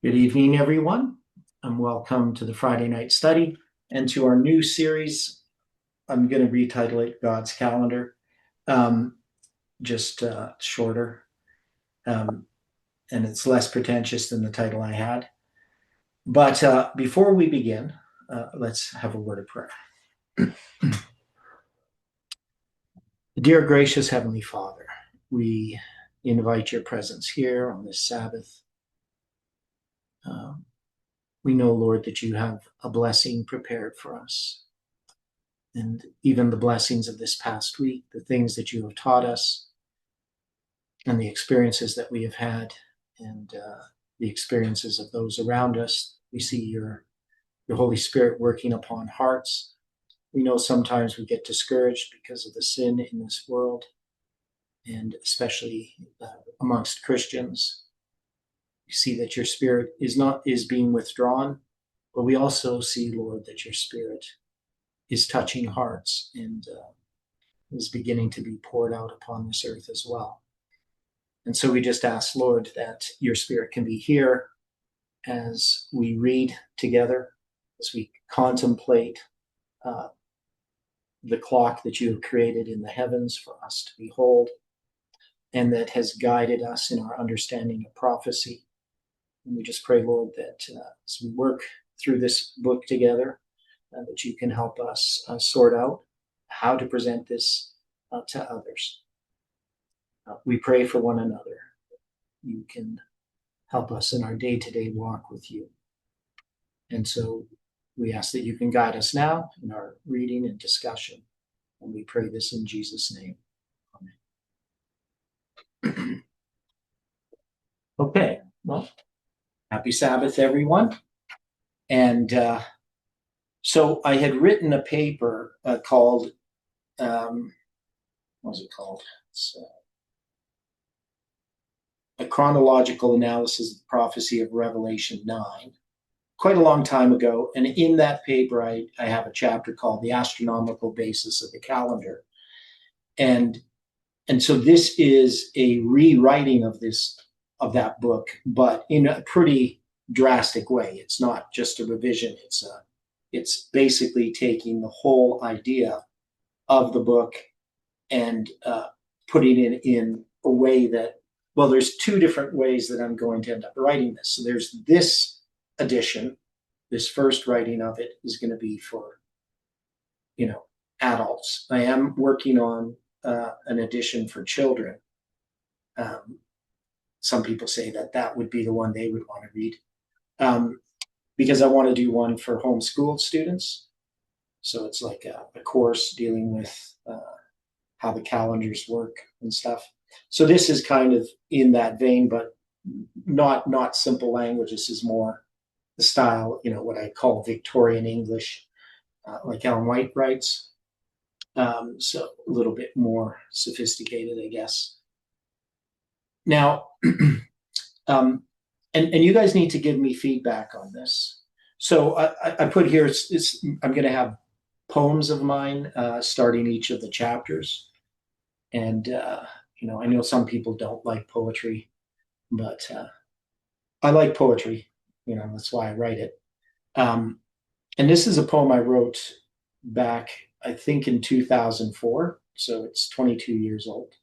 Good evening, everyone, and welcome to the Friday Night Study and to our new series. I'm going to retitle it God's Calendar, um, just shorter, um, and it's less pretentious than the title I had. But before we begin, let's have a word of prayer. Dear gracious Heavenly Father, we invite your presence here on this Sabbath. Um, we know, Lord, that you have a blessing prepared for us. And even the blessings of this past week, the things that you have taught us, and the experiences that we have had, and the experiences of those around us. We see your Holy Spirit working upon hearts. We know sometimes we get discouraged because of the sin in this world, and especially amongst Christians. We see that your Spirit is being withdrawn, but we also see, Lord, that your Spirit is touching hearts and is beginning to be poured out upon this earth as well. And so we just ask, Lord, that your Spirit can be here as we read together, as we contemplate uh, the clock that you have created in the heavens for us to behold, and that has guided us in our understanding of prophecy. And we just pray, Lord, that as we work through this book together, that you can help us sort out how to present this to others. We pray for one another. You can help us in our day-to-day walk with you. And so we ask that you can guide us now in our reading and discussion. And we pray this in Jesus' name. Amen. Okay, well, happy Sabbath, everyone. And so I had written a paper called, what was it called? It's a chronological analysis of the prophecy of Revelation 9, quite a long time ago. And in that paper, I have a chapter called The Astronomical Basis of the Calendar. And so this is a rewriting of that book, but in a pretty drastic way. It's not just a revision. It's basically taking the whole idea of the book and putting it in a way that, well, there's two different ways that I'm going to end up writing this. So there's this edition, this first writing of it is going to be for, adults. I am working on an edition for children. Some people say that would be the one they would want to read, because I want to do one for homeschooled students. So it's like a course dealing with how the calendars work and stuff. So this is kind of in that vein, but not simple language. This is more the style, what I call Victorian English, like Ellen White writes. So a little bit more sophisticated, I guess. Now, and you guys need to give me feedback on this. So I put here, I'm going to have poems of mine starting each of the chapters. And, I know some people don't like poetry, but I like poetry. That's why I write it. And this is a poem I wrote back, I think, in 2004. So it's 22 years old.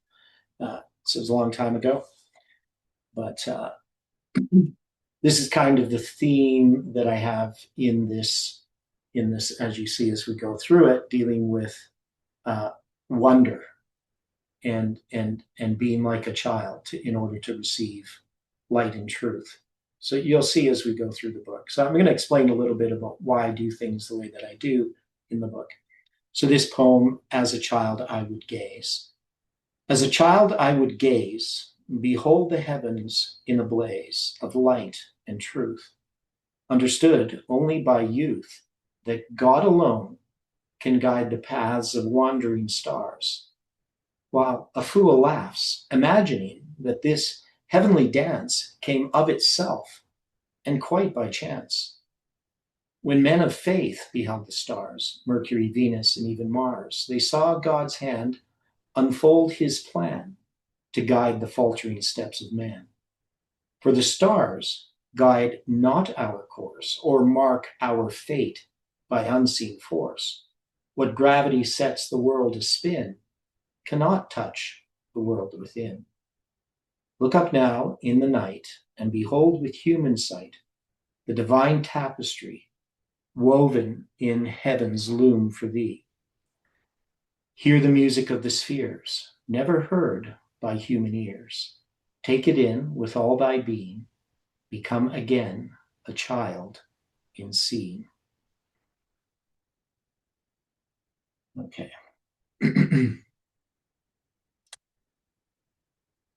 So it's a long time ago. But this is kind of the theme that I have in this, as you see, as we go through it, dealing with wonder and being like a child in order to receive light and truth. So you'll see as we go through the book. So I'm going to explain a little bit about why I do things the way that I do in the book. So this poem, As a Child I Would Gaze. As a child I would gaze, behold the heavens in a blaze of light and truth, understood only by youth that God alone can guide the paths of wandering stars, while a fool laughs, imagining that this heavenly dance came of itself and quite by chance. When men of faith beheld the stars, Mercury, Venus, and even Mars, they saw God's hand unfold his plan to guide the faltering steps of man. For the stars guide not our course, or mark our fate by unseen force. What gravity sets the world a spin cannot touch the world within. Look up now in the night, and behold with human sight the divine tapestry woven in heaven's loom for thee. Hear the music of the spheres, never heard by human ears. Take it in with all thy being, become again a child in seeing. Okay.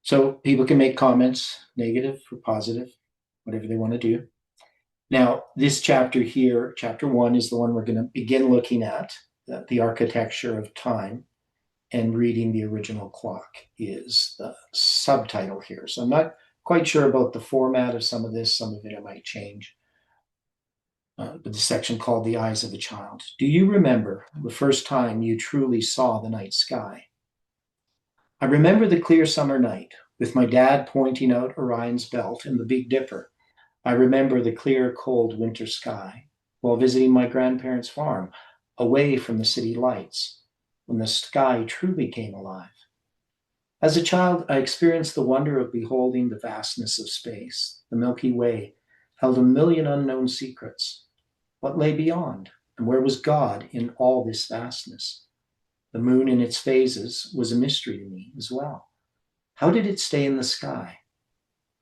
So people can make comments, negative or positive, whatever they want to do. Now, this chapter here, chapter 1, is the one we're going to begin looking at. The architecture of time and reading the original clock is the subtitle here. So I'm not quite sure about the format of some of this. Some of it I might change. But the section called The Eyes of a Child. Do you remember the first time you truly saw the night sky? I remember the clear summer night with my dad pointing out Orion's belt and the Big Dipper. I remember the clear, cold winter sky while visiting my grandparents' farm away from the city lights when the sky truly came alive. As a child, I experienced the wonder of beholding the vastness of space. The Milky Way held a million unknown secrets. What lay beyond, and where was God in all this vastness? The moon in its phases was a mystery to me as well. How did it stay in the sky?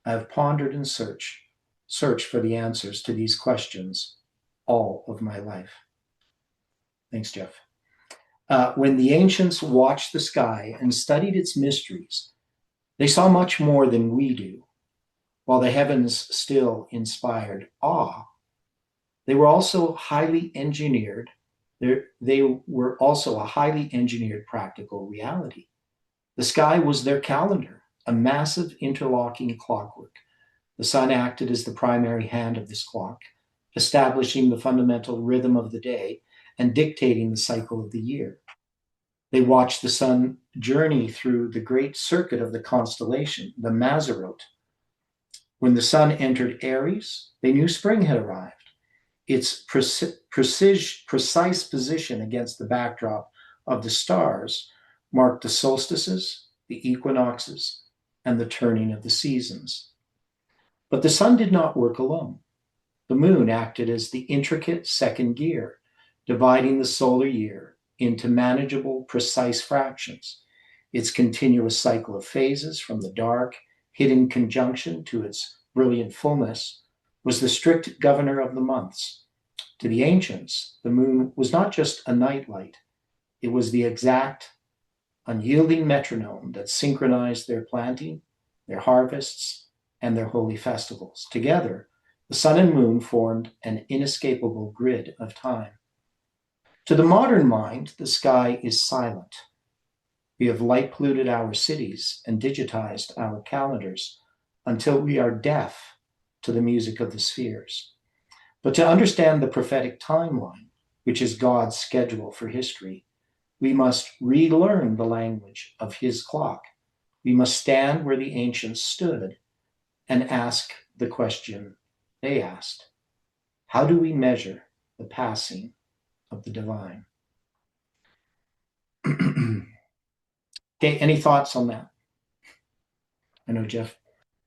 I have pondered and searched for the answers to these questions all of my life. Thanks, Jeff. When the ancients watched the sky and studied its mysteries, they saw much more than we do. While the heavens still inspired awe, they were also highly engineered. They were also a highly engineered practical reality. The sky was their calendar, a massive interlocking clockwork. The sun acted as the primary hand of this clock, establishing the fundamental rhythm of the day and dictating the cycle of the year. They watched the sun journey through the great circuit of the constellation, the Mazzaroth. When the sun entered Aries, they knew spring had arrived. Its precise position against the backdrop of the stars marked the solstices, the equinoxes, and the turning of the seasons. But the sun did not work alone. The moon acted as the intricate second gear, dividing the solar year into manageable, precise fractions. Its continuous cycle of phases from the dark, hidden conjunction to its brilliant fullness was the strict governor of the months. To the ancients, the moon was not just a nightlight, it was the exact, unyielding metronome that synchronized their planting, their harvests, and their holy festivals. Together, the sun and moon formed an inescapable grid of time. To the modern mind, the sky is silent. We have light polluted our cities and digitized our calendars until we are deaf to the music of the spheres. But to understand the prophetic timeline, which is God's schedule for history, we must relearn the language of his clock. We must stand where the ancients stood and ask the question they asked. How do we measure the passing of the divine? Okay, any thoughts on that? I know Jeff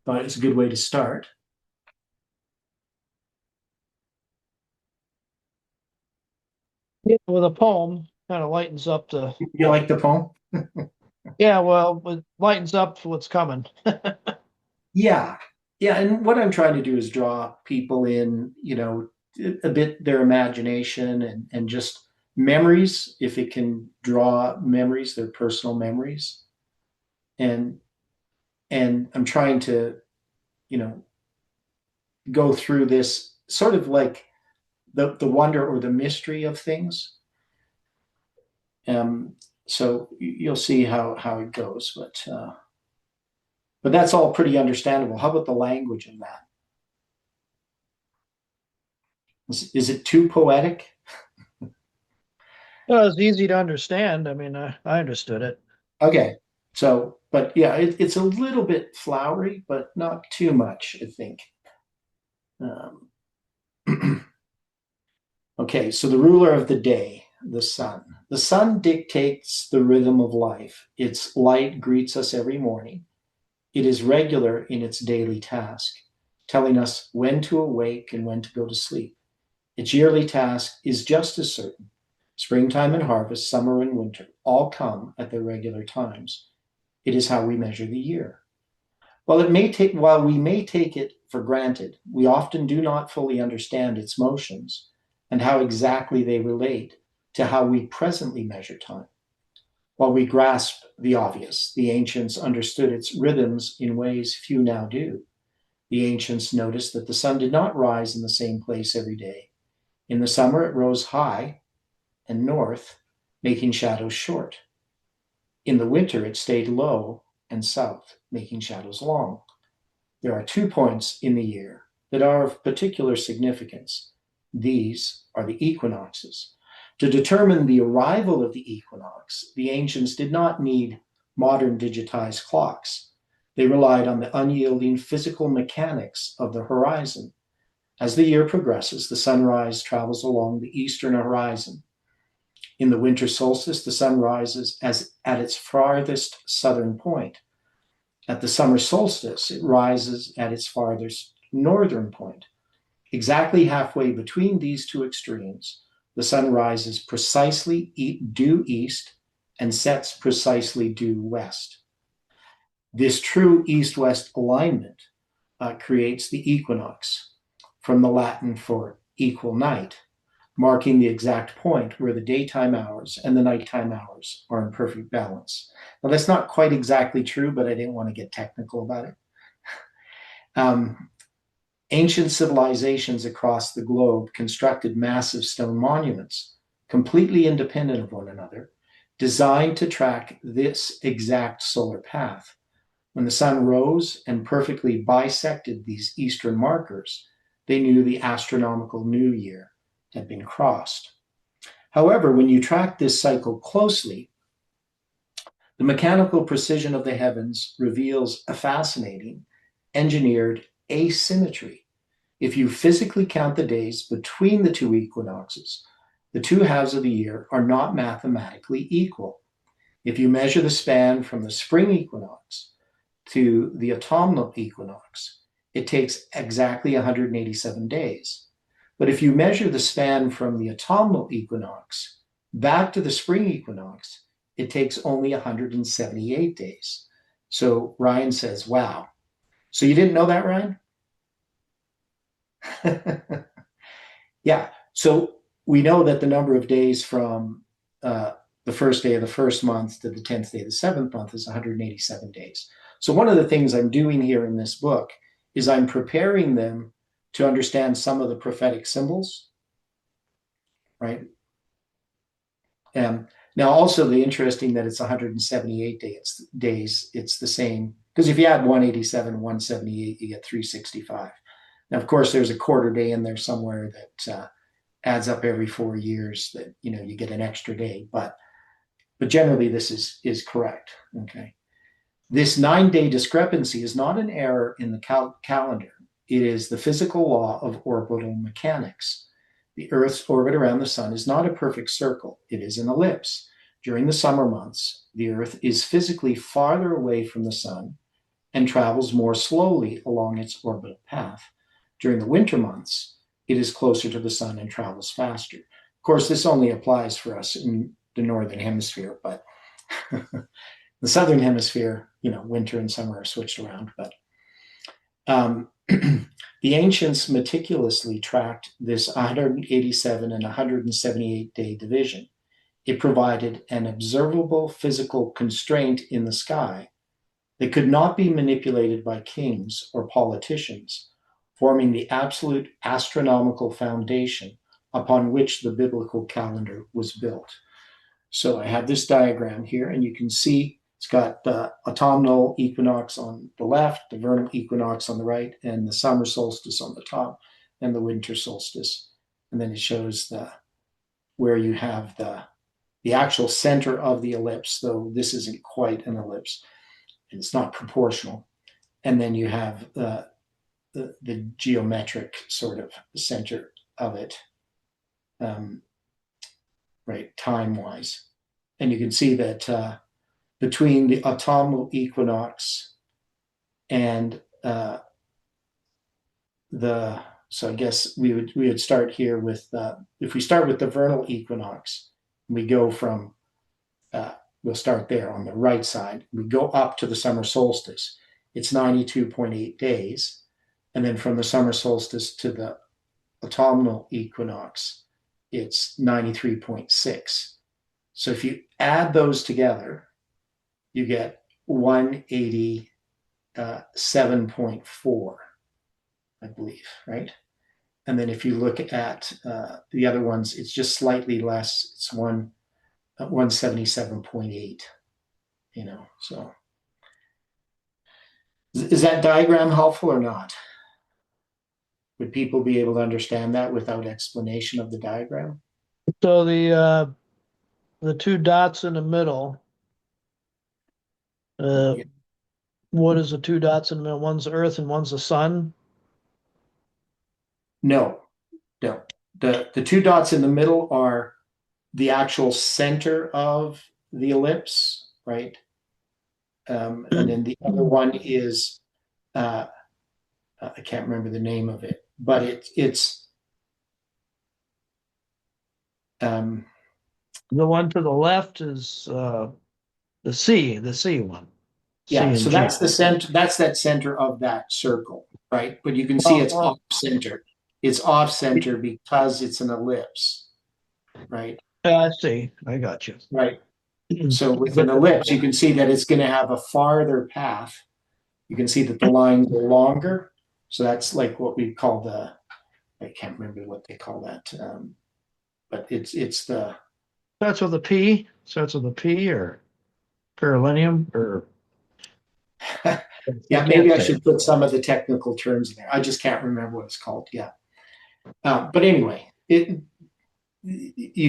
thought it's a good way to start. Yeah, with a poem, kind of lightens up the. You like the poem? Yeah, well, it lightens up what's coming. Yeah. Yeah. And what I'm trying to do is draw people in, a bit their imagination and just memories, if it can draw memories, their personal memories. And I'm trying to, you know, go through this sort of like the wonder or the mystery of things. Um, so you'll see how it goes, but that's all pretty understandable. How about the language in that? Is it too poetic? Well, it's easy to understand. I mean, I understood it. Okay. So, but yeah, it's a little bit flowery, but not too much, I think. Okay, so the ruler of the day, the sun. The sun dictates the rhythm of life. Its light greets us every morning. It is regular in its daily task, telling us when to awake and when to go to sleep. Its yearly task is just as certain. Springtime and harvest, summer and winter, all come at their regular times. It is how we measure the year. While we may take it for granted, we often do not fully understand its motions and how exactly they relate to how we presently measure time. While we grasp the obvious, the ancients understood its rhythms in ways few now do. The ancients noticed that the sun did not rise in the same place every day. In the summer, it rose high and north, making shadows short. In the winter, it stayed low and south, making shadows long. There are 2 points in the year that are of particular significance. These are the equinoxes. To determine the arrival of the equinox, the ancients did not need modern digitized clocks. They relied on the unyielding physical mechanics of the horizon. As the year progresses, the sunrise travels along the eastern horizon. In the winter solstice, the sun rises at its farthest southern point. At the summer solstice, it rises at its farthest northern point. Exactly halfway between these two extremes, the sun rises precisely due east and sets precisely due west. This true east-west alignment creates the equinox, from the Latin for equal night, marking the exact point where the daytime hours and the nighttime hours are in perfect balance. Now, that's not quite exactly true, but I didn't want to get technical about it. Ancient civilizations across the globe constructed massive stone monuments, completely independent of one another, designed to track this exact solar path. When the sun rose and perfectly bisected these eastern markers, they knew the astronomical new year had been crossed. However, when you track this cycle closely, the mechanical precision of the heavens reveals a fascinating, engineered asymmetry. If you physically count the days between the two equinoxes, the two halves of the year are not mathematically equal. If you measure the span from the spring equinox to the autumnal equinox, it takes exactly 187 days. But if you measure the span from the autumnal equinox back to the spring equinox, it takes only 178 days. So Ryan says, wow. So you didn't know that, Ryan? Yeah. So we know that the number of days from the first day of the first month to the 10th day of the seventh month is 187 days. So one of the things I'm doing here in this book is I'm preparing them to understand some of the prophetic symbols, right? And now also the interesting that it's 178 days, it's the same, because if you add 187, 178, you get 365. Now, of course, there's a quarter day in there somewhere that adds up every 4 years that, you get an extra day, but generally this is correct, okay? This 9-day discrepancy is not an error in the calendar. It is the physical law of orbital mechanics. The Earth's orbit around the sun is not a perfect circle. It is an ellipse. During the summer months, the Earth is physically farther away from the sun and travels more slowly along its orbital path. During the winter months, it is closer to the sun and travels faster. Of course, this only applies for us in the northern hemisphere, but the southern hemisphere, winter and summer are switched around. But the ancients meticulously tracked this 187 and 178 day division. It provided an observable physical constraint in the sky that could not be manipulated by kings or politicians, forming the absolute astronomical foundation upon which the biblical calendar was built. So I have this diagram here, and you can see it's got the autumnal equinox on the left, the vernal equinox on the right, and the summer solstice on the top, and the winter solstice. And then it shows where you have the actual center of the ellipse, though this isn't quite an ellipse, and it's not proportional. And then you have the geometric sort of center of it, right, time wise. And you can see that between the autumnal equinox and so I guess we would start here with if we start with the vernal equinox, we go from we'll start there on the right side. We go up to the summer solstice. It's 92.8 days. And then from the summer solstice to the autumnal equinox, it's 93.6. So if you add those together, you get 187.4, I believe, right? And then if you look at the other ones, it's just slightly less. It's 177.8, so is that diagram helpful or not? Would people be able to understand that without explanation of the diagram? So the two dots in the middle, Yeah. what is the two dots in the middle? One's the Earth and one's the sun. No. The two dots in the middle are the actual center of the ellipse, right? And then the other one is I can't remember the name of it, but it's The one to the left is the C one. yeah. C So and G. that's the center. That's that center of that circle, right? But you can see Oh, it's oh. off center. It's off center because it's an ellipse, right? Yeah, I see. I got you. Right. So with an ellipse, you can see that it's going to have a farther path. You can see that the lines are longer. So that's like what we call I can't remember what they call that. But it's the, Starts with a P. Starts with a P or perineum or yeah, maybe I should put some of the technical terms in there. I just can't remember what it's called. Yeah. But anyway, you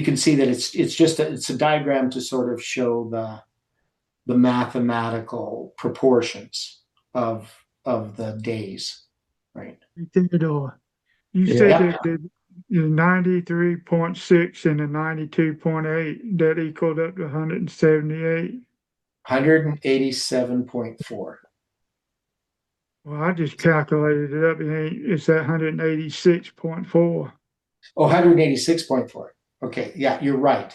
can see that it's a diagram to sort of show the mathematical proportions of the days, right? Theodore, you Yeah. said that the 93.6 and the 92.8 that equaled up to 178. 187.4. Well, I just calculated it up and it's at 186.4. Oh, 186.4. Okay, yeah, you're right.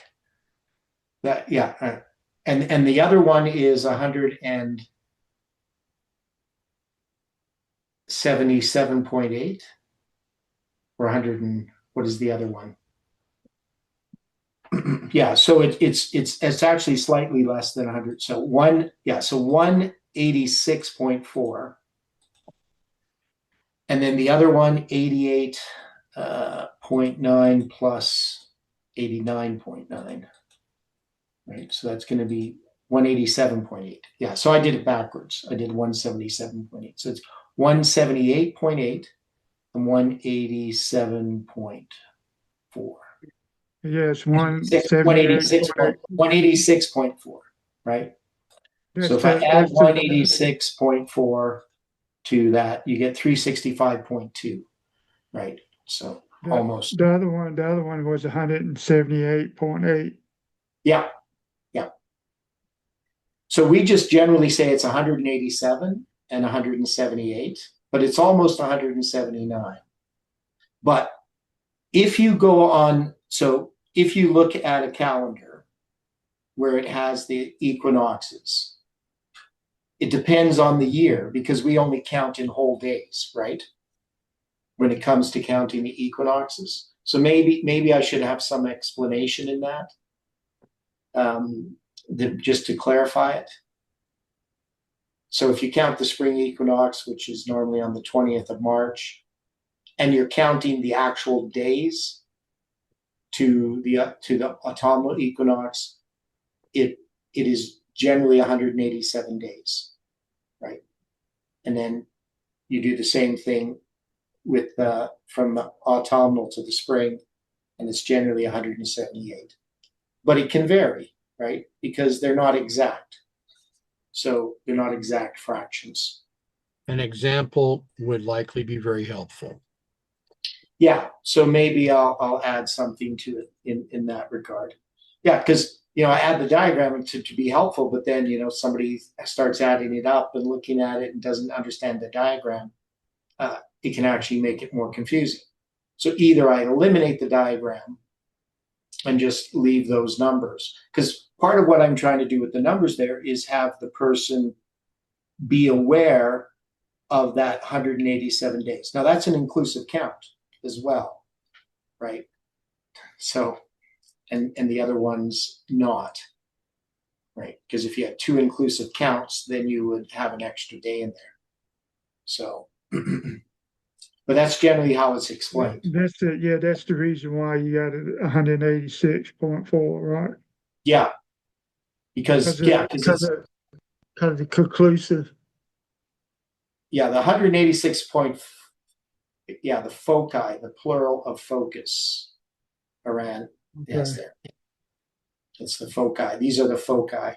That yeah, and the other one is 177.8 or 100 and what is the other one? Yeah, so it's actually slightly less than 100. So 186.4, and then the other one 88.9 plus 89.9. Right, so that's going to be 187.8. Yeah, so I did it backwards. I did 177.8. So it's 178.8 and 187.4. Yeah, it's 186.4, right? So if I add 186.4 to that, you get 365.2, right? So almost. The other one was 178.8. Yeah. So we just generally say it's 187 and 178, but it's almost 179. But if you go on, so if you look at a calendar where it has the equinoxes, it depends on the year because we only count in whole days, right? When it comes to counting the equinoxes. So maybe I should have some explanation in that. Just to clarify it. So if you count the spring equinox, which is normally on the 20th of March, and you're counting the actual days to the autumnal equinox, it is generally 187 days, right? And then you do the same thing with from the autumnal to the spring, and it's generally 178. But it can vary, right? Because they're not exact. So they're not exact fractions. an example would likely be very helpful. Yeah, so maybe I'll add something to it in that regard. Yeah, because I add the diagram to be helpful, but then somebody starts adding it up and looking at it and doesn't understand the diagram. It can actually make it more confusing. So either I eliminate the diagram and just leave those numbers, because part of what I'm trying to do with the numbers there is have the person be aware of that 187 days. Now that's an inclusive count as well, right? So, and the other one's not, right? Because if you had two inclusive counts, then you would have an extra day in there. So, but that's generally how it's explained. That's the reason why you got it 186.4, right? Yeah, because Because of the conclusive. Yeah, the 186 point. Yeah, the foci, the plural of focus, around. Okay. Yes, there. It's the foci. These are the foci.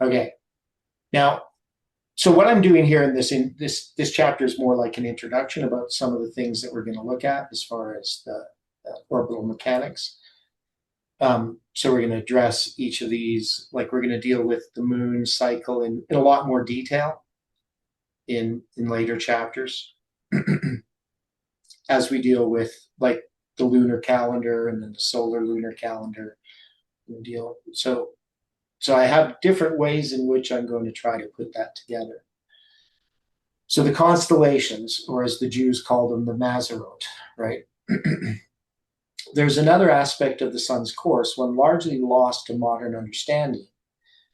Okay. Now, so what I'm doing here in this chapter is more like an introduction about some of the things that we're going to look at as far as the orbital mechanics. So we're going to address each of these, like we're going to deal with the moon cycle in a lot more detail in later chapters as we deal with like the lunar calendar and then the solar lunar calendar deal. So I have different ways in which I'm going to try to put that together. So the constellations, or as the Jews called them, the Mazarot, right? There's another aspect of the sun's course, one largely lost to modern understanding,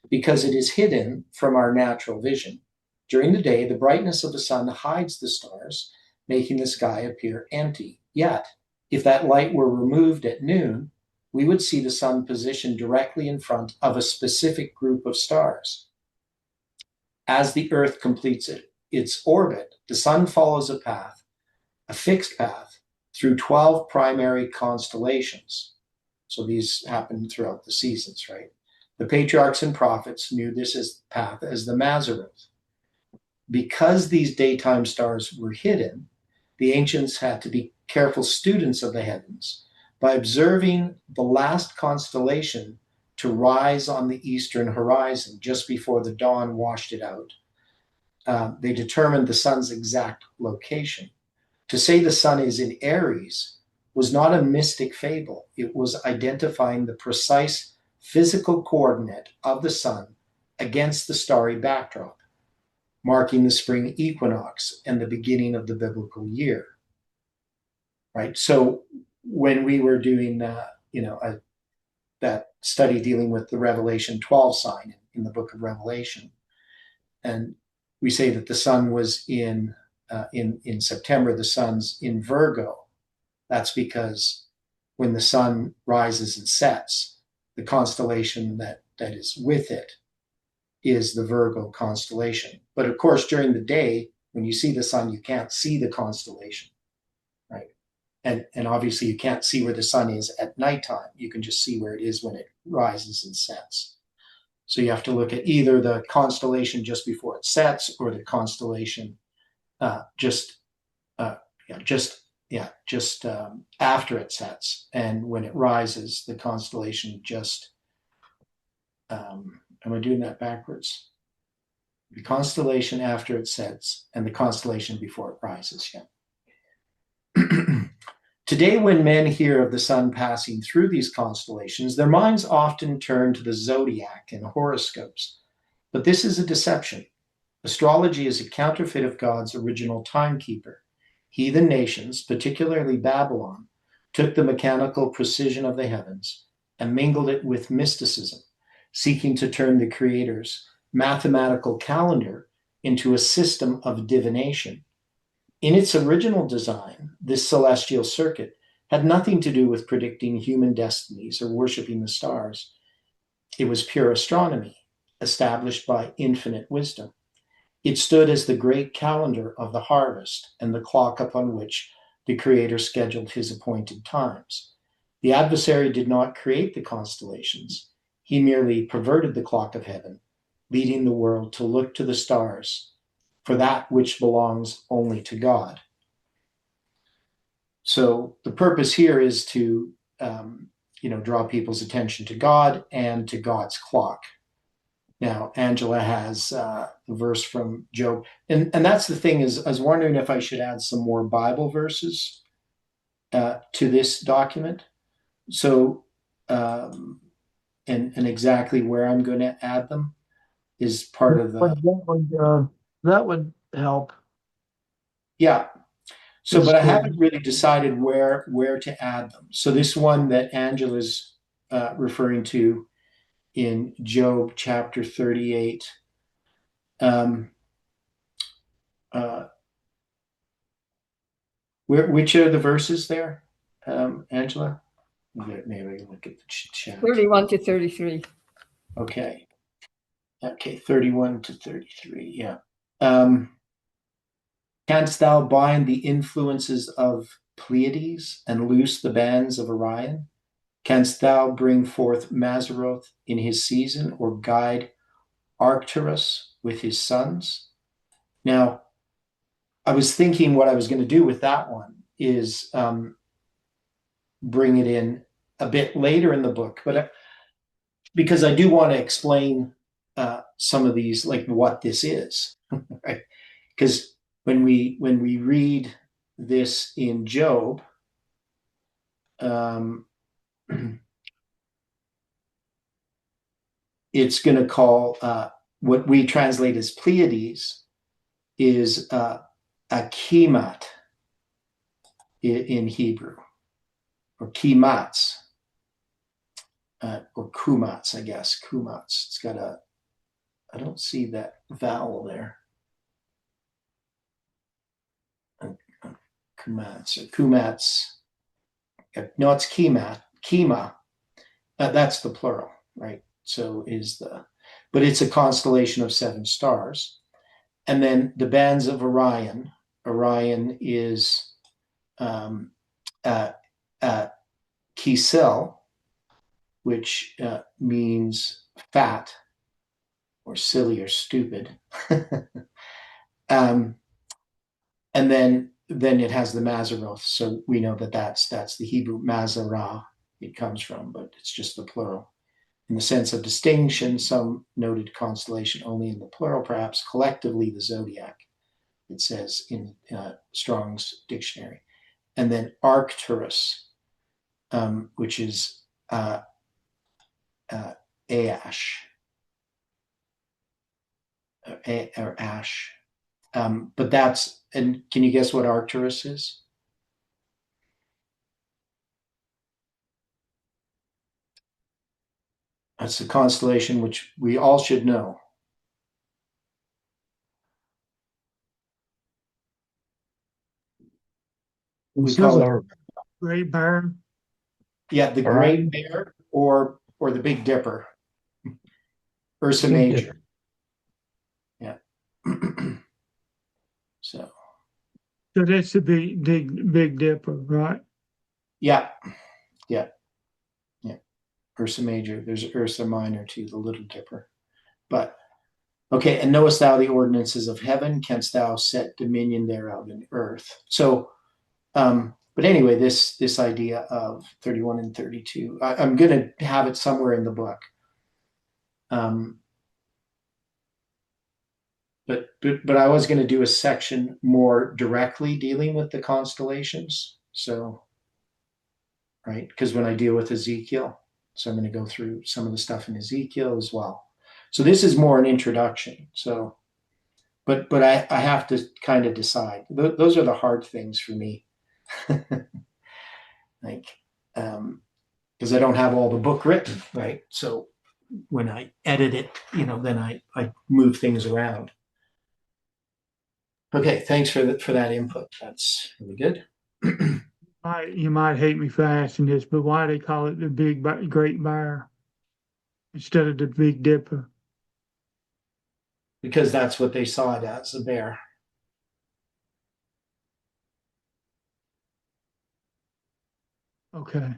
because it is hidden from our natural vision. During the day, the brightness of the sun hides the stars, making the sky appear empty. Yet, if that light were removed at noon, we would see the sun positioned directly in front of a specific group of stars. As the Earth completes its orbit, the sun follows a fixed path, through 12 primary constellations. So these happen throughout the seasons, right? The patriarchs and prophets knew this path as the Mazzaroth. Because these daytime stars were hidden, the ancients had to be careful students of the heavens by observing the last constellation to rise on the eastern horizon just before the dawn washed it out. They determined the sun's exact location. To say the sun is in Aries was not a mystic fable. It was identifying the precise physical coordinate of the sun against the starry backdrop, marking the spring equinox and the beginning of the biblical year. Right. So when we were doing, that study dealing with the Revelation 12 sign in the book of Revelation, and we say that the sun was in September, the sun's in Virgo. That's because when the sun rises and sets, the constellation that is with it is the Virgo constellation. But of course, during the day, when you see the sun, you can't see the constellation, right? And obviously you can't see where the sun is at nighttime. You can just see where it is when it rises and sets. So you have to look at either the constellation just before it sets or the constellation just after it sets, and when it rises, the constellation just. Am I doing that backwards? The constellation after it sets, and the constellation before it rises. Yeah. Today, when men hear of the sun passing through these constellations, their minds often turn to the zodiac and horoscopes. But this is a deception. Astrology is a counterfeit of God's original timekeeper. Heathen nations, particularly Babylon, took the mechanical precision of the heavens and mingled it with mysticism, seeking to turn the Creator's mathematical calendar into a system of divination. In its original design, this celestial circuit had nothing to do with predicting human destinies or worshiping the stars. It was pure astronomy, established by infinite wisdom. It stood as the great calendar of the harvest and the clock upon which the Creator scheduled his appointed times. The adversary did not create the constellations. He merely perverted the clock of heaven, leading the world to look to the stars for that which belongs only to God. So the purpose here is to, draw people's attention to God and to God's clock. Now, Angela has a verse from Job. And that's the thing is, I was wondering if I should add some more Bible verses to this document. So, and exactly where I'm going to add them is part of That would help. yeah. So, but I haven't really decided where to add them. So this one that Angela's referring to in Job chapter 38. Which are the verses there, Angela? Maybe I can look at the chat. 31 to 33. Okay. 31 to 33. Yeah. Canst thou bind the influences of Pleiades and loose the bands of Orion? Canst thou bring forth Mazzaroth in his season, or guide Arcturus with his sons? Now, I was thinking what I was going to do with that one is bring it in a bit later in the book, but because I do want to explain some of these, like what this is, right? Because when we read this in Job, it's going to call what we translate as Pleiades is a kemat in Hebrew, or kimats, or kumats, I guess. Kumats. It's got I don't see that vowel there. Kumats or kumats. No, it's kemat. Kema. That's the plural, right? So but it's a constellation of 7 stars. And then the bands of Orion. Orion is Kisel, which means fat or silly or stupid. And then it has the Mazzaroth. So we know that's the Hebrew Mazzarah it comes from, but it's just the plural. In the sense of distinction, some noted constellation only in the plural, perhaps collectively the zodiac, it says in Strong's dictionary. And then Arcturus, which is Ash, or Ash. But and can you guess what Arcturus is? That's a constellation which we all should know. We call it, Great Bear. yeah, the Great Bear or the Big Dipper, Ursa Major. Yeah. So that's the Big Dipper, right? yeah. Ursa Major. There's Ursa Minor too, the Little Dipper. But okay, and knowest thou the ordinances of heaven? Canst thou set dominion thereof in earth? So, but anyway, this idea of 31 and 32, I'm going to have it somewhere in the book. But I was going to do a section more directly dealing with the constellations. So, right, because when I deal with Ezekiel, so I'm going to go through some of the stuff in Ezekiel as well. So this is more an introduction. So, but I have to kind of decide. Those are the hard things for me. Like, because I don't have all the book written, right? So when I edit it, then I move things around. Okay, thanks for that input. That's really good. You might hate me for asking this, but why they call it the Great Bear instead of the Big Dipper? Because that's what they saw it as, a bear. Okay.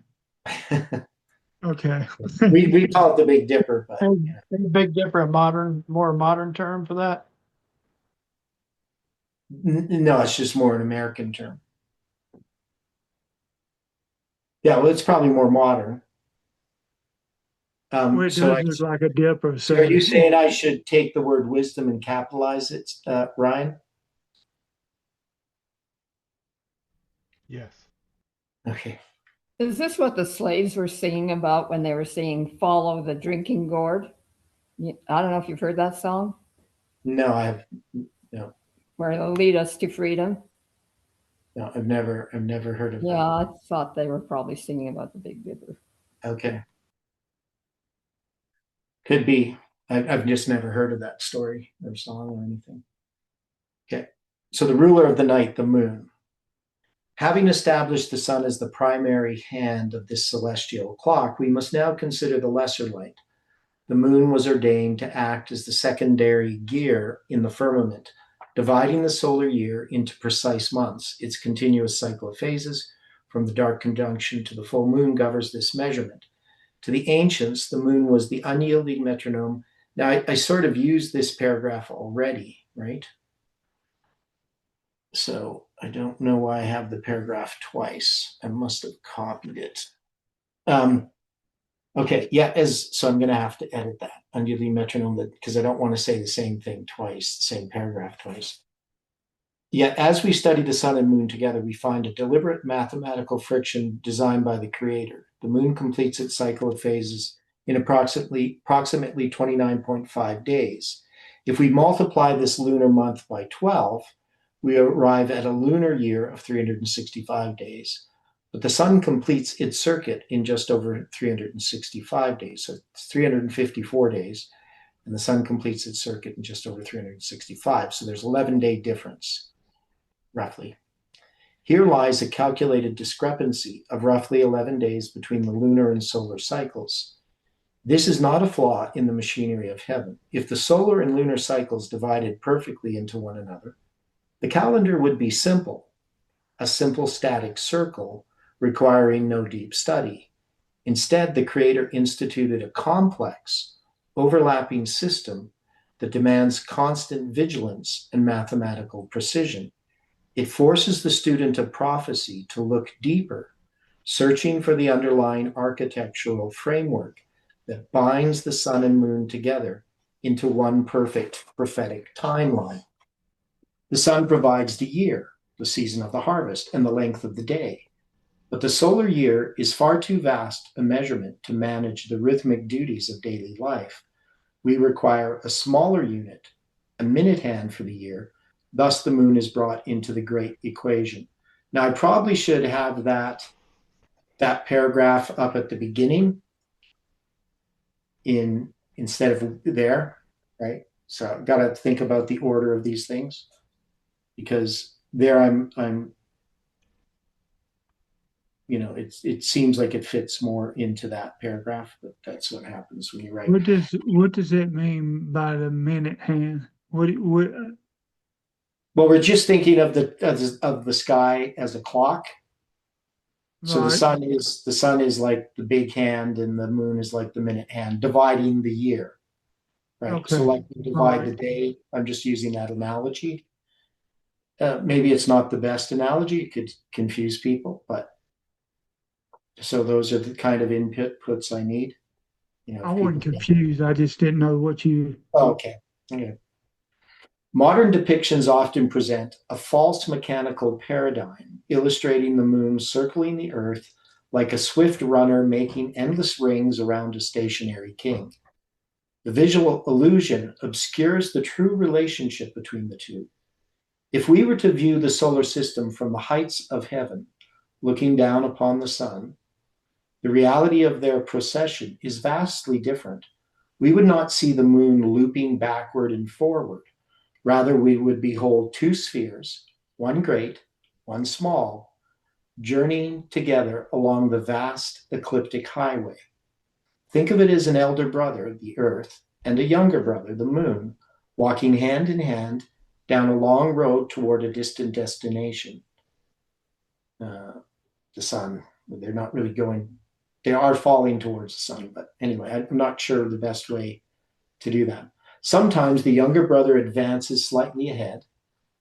Okay. We call it the Big Dipper, but And Big Dipper, a more modern term for that. no, it's just more an American term. Yeah, well, it's probably more modern. Well, it So, does look like a dipper, so are so you saying I should take the word wisdom and capitalize it, Ryan? Yes. Okay. Is this what the slaves were singing about when they were singing "Follow the Drinking Gourd"? I don't know if you've heard that song, No, I have no, where it'll lead us to freedom. no, I've never heard of Yeah, that. I thought they were probably singing about the Big Dipper. Okay. Could be. I've just never heard of that story or song or anything. Okay. So the ruler of the night, the moon. Having established the sun as the primary hand of this celestial clock, we must now consider the lesser light. The moon was ordained to act as the secondary gear in the firmament, dividing the solar year into precise months. Its continuous cycle of phases, from the dark conjunction to the full moon, governs this measurement. To the ancients, the moon was the unyielding metronome. Now, I sort of used this paragraph already, right? So I don't know why I have the paragraph twice. I must have copied it. Okay, yeah, so I'm going to have to edit that unyielding metronome because I don't want to say the same thing twice, the same paragraph twice. Yet, as we study the sun and moon together, we find a deliberate mathematical friction designed by the creator. The moon completes its cycle of phases in approximately 29.5 days. If we multiply this lunar month by 12, we arrive at a lunar year of 365 days. But the sun completes its circuit in just over 365 days. So it's 354 days, and the sun completes its circuit in just over 365. So there's 11-day difference, roughly. Here lies a calculated discrepancy of roughly 11 days between the lunar and solar cycles. This is not a flaw in the machinery of heaven. If the solar and lunar cycles divided perfectly into one another, the calendar would be simple, a simple static circle requiring no deep study. Instead, the creator instituted a complex, overlapping system that demands constant vigilance and mathematical precision. It forces the student of prophecy to look deeper, searching for the underlying architectural framework that binds the sun and moon together into one perfect prophetic timeline. The sun provides the year, the season of the harvest, and the length of the day. But the solar year is far too vast a measurement to manage the rhythmic duties of daily life. We require a smaller unit, a minute hand for the year. Thus, the moon is brought into the great equation. Now, I probably should have that paragraph up at the beginning instead of there, right? So I've got to think about the order of these things, because there I'm it seems like it fits more into that paragraph, but that's what happens when you write. what does that mean by the minute hand? What Well, we're just thinking of the sky as a clock. So the right? sun is like the big hand, and the moon is like the minute hand, dividing the year, right? So Okay. like we All divide the right. day. I'm just using that analogy. Maybe it's not the best analogy; it could confuse people, but so those are the kind of inputs I need. I If wasn't people. confused. I just didn't know what you. Oh, okay. Okay. Modern depictions often present a false mechanical paradigm, illustrating the moon circling the earth like a swift runner making endless rings around a stationary king. The visual illusion obscures the true relationship between the two. If we were to view the solar system from the heights of heaven, looking down upon the sun, the reality of their procession is vastly different. We would not see the moon looping backward and forward. Rather, we would behold two spheres, one great, one small, journeying together along the vast ecliptic highway. Think of it as an elder brother, the Earth, and a younger brother, the Moon, walking hand in hand down a long road toward a distant destination. The sun, they're not really going they are falling towards the sun. But anyway, I'm not sure the best way to do that. Sometimes the younger brother advances slightly ahead,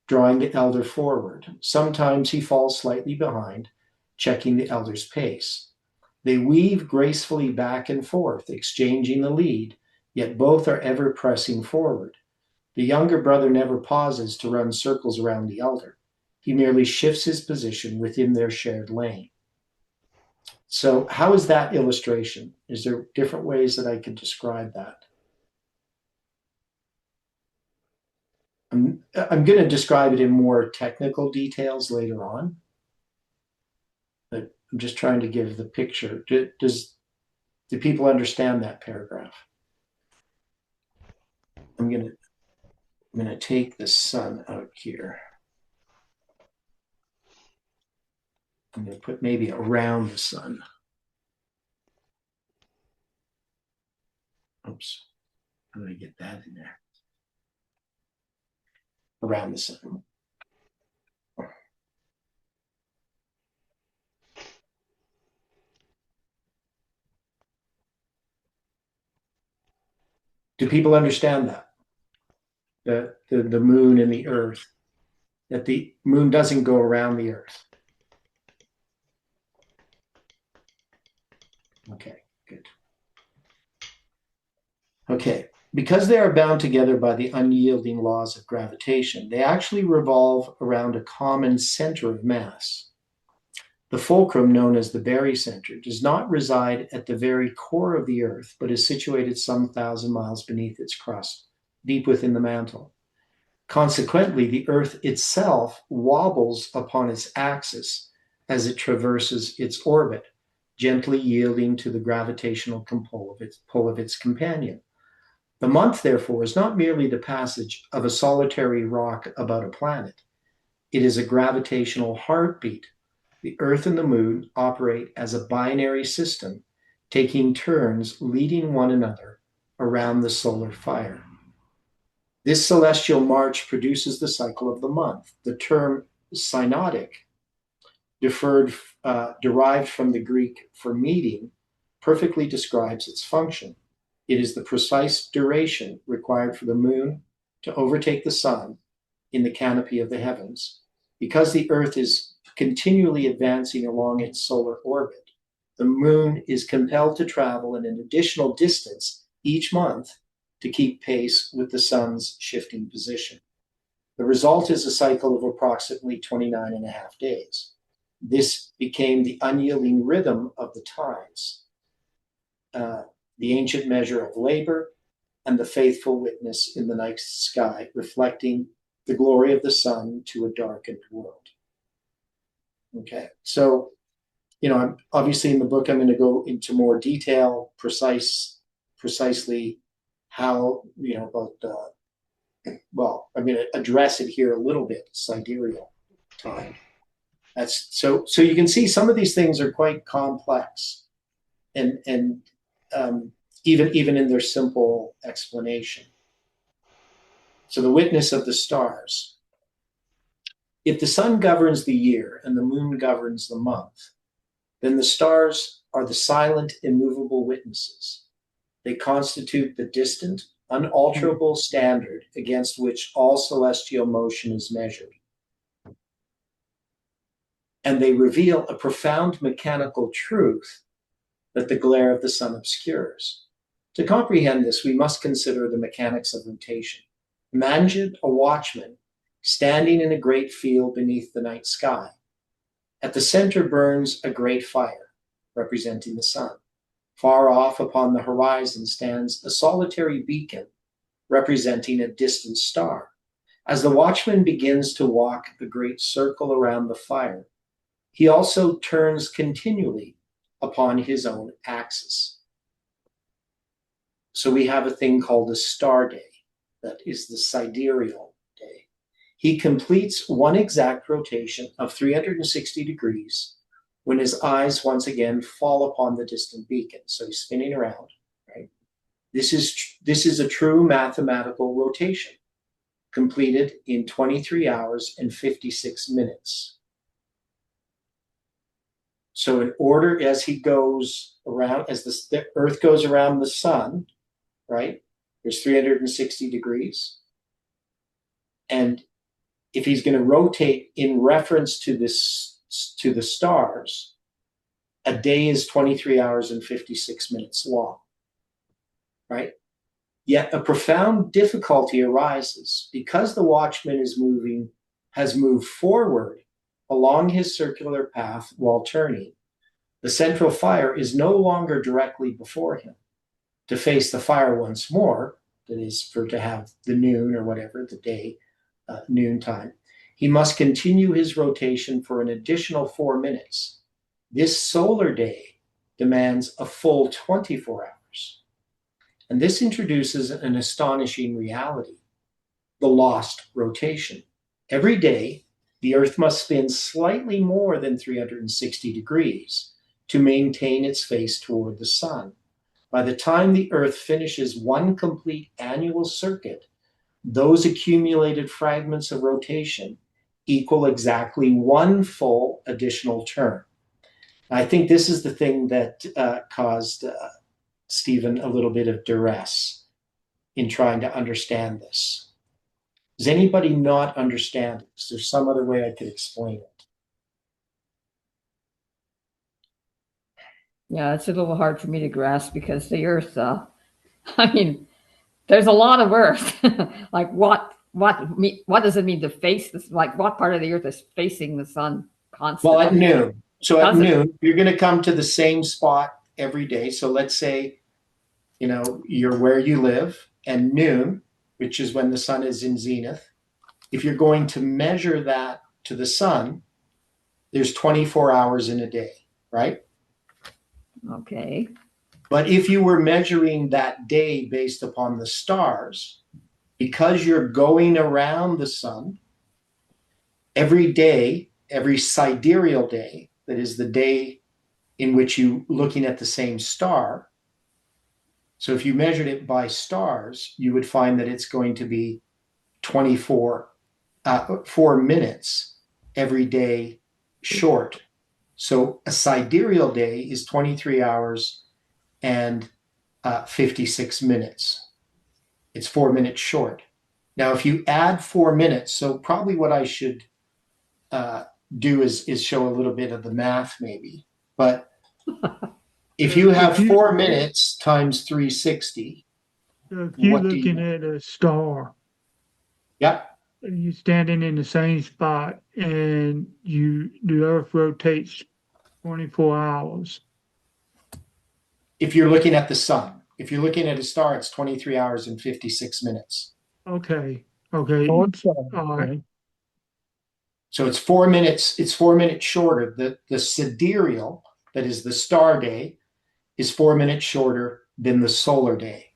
drawing the elder forward. Sometimes he falls slightly behind, checking the elder's pace. They weave gracefully back and forth, exchanging the lead, yet both are ever pressing forward. The younger brother never pauses to run circles around the elder. He merely shifts his position within their shared lane. So how is that illustration? Is there different ways that I could describe that? I'm going to describe it in more technical details later on, but I'm just trying to give the picture. Do people understand that paragraph? I'm going to take the sun out here. I'm going to put maybe around the sun. Oops. How do I get that in there? Around the sun. Do people understand that? The moon and the earth, that the moon doesn't go around the earth. Okay, good. Okay, because they are bound together by the unyielding laws of gravitation, they actually revolve around a common center of mass. The fulcrum, known as the barycenter, does not reside at the very core of the Earth, but is situated some 1,000 miles beneath its crust, deep within the mantle. Consequently, the Earth itself wobbles upon its axis as it traverses its orbit, gently yielding to the gravitational pull of its companion. The month, therefore, is not merely the passage of a solitary rock about a planet. It is a gravitational heartbeat. The Earth and the Moon operate as a binary system, taking turns leading one another around the solar fire. This celestial march produces the cycle of the month. The term synodic, derived from the Greek for meeting, perfectly describes its function. It is the precise duration required for the moon to overtake the sun in the canopy of the heavens. Because the Earth is continually advancing along its solar orbit, the moon is compelled to travel an additional distance each month to keep pace with the sun's shifting position. The result is a cycle of approximately 29 and a half days. This became the unyielding rhythm of the times, the ancient measure of labor, and the faithful witness in the night sky, reflecting the glory of the sun to a darkened world. Okay, so, I'm obviously in the book, I'm going to go into more detail, precisely how, about I'm going to address it here a little bit, sidereal time. That's so you can see some of these things are quite complex, and even in their simple explanation. So the witness of the stars. If the sun governs the year and the moon governs the month, then the stars are the silent, immovable witnesses. They constitute the distant, unalterable standard against which all celestial motion is measured. And they reveal a profound mechanical truth that the glare of the sun obscures. To comprehend this, we must consider the mechanics of rotation. Imagine a watchman standing in a great field beneath the night sky. At the center burns a great fire, representing the sun. Far off upon the horizon stands a solitary beacon, representing a distant star. As the watchman begins to walk the great circle around the fire, he also turns continually upon his own axis. So we have a thing called a star day, that is the sidereal day. He completes one exact rotation of 360 degrees when his eyes once again fall upon the distant beacon. So he's spinning around, right? This is a true mathematical rotation, completed in 23 hours and 56 minutes. So in order, as he goes around, as the Earth goes around the sun, right? There's 360 degrees. And if he's going to rotate in reference to this, to the stars, a day is 23 hours and 56 minutes long, right? Yet a profound difficulty arises because the watchman has moved forward along his circular path while turning. The central fire is no longer directly before him. To face the fire once more, that is, to have the noon or whatever, the day, noon time, he must continue his rotation for an additional 4 minutes. This solar day demands a full 24 hours. And this introduces an astonishing reality: the lost rotation. Every day, the Earth must spin slightly more than 360 degrees to maintain its face toward the sun. By the time the Earth finishes one complete annual circuit, those accumulated fragments of rotation equal exactly one full additional turn. I think this is the thing that caused Stephen a little bit of duress in trying to understand this. Does anybody not understand it? Is there some other way I could explain it? Yeah, it's a little hard for me to grasp because the Earth, I mean, there's a lot of Earth. Like what does it mean to face this? Like what part of the Earth is facing the sun constantly? Well, at noon. So at noon, you're going to come to the same spot every day. So let's say, you're where you live, and noon, which is when the sun is in zenith, if you're going to measure that to the sun, there's 24 hours in a day, right? Okay. But if you were measuring that day based upon the stars, because you're going around the sun, every day, every sidereal day, that is the day in which you're looking at the same star. So if you measured it by stars, you would find that it's going to be 4 minutes every day short. So a sidereal day is 23 hours and 56 minutes. It's 4 minutes short. Now, if you add 4 minutes, so probably what I should do is show a little bit of the math maybe. But if you have 4 minutes times 360, if you're looking at a star, yeah, you're standing in the same spot and the Earth rotates 24 hours. If you're looking at the sun, if you're looking at a star, it's 23 hours and 56 minutes. Okay. Oh, it's, All right. So it's 4 minutes. It's 4 minutes shorter. The sidereal, that is the star day, is 4 minutes shorter than the solar day.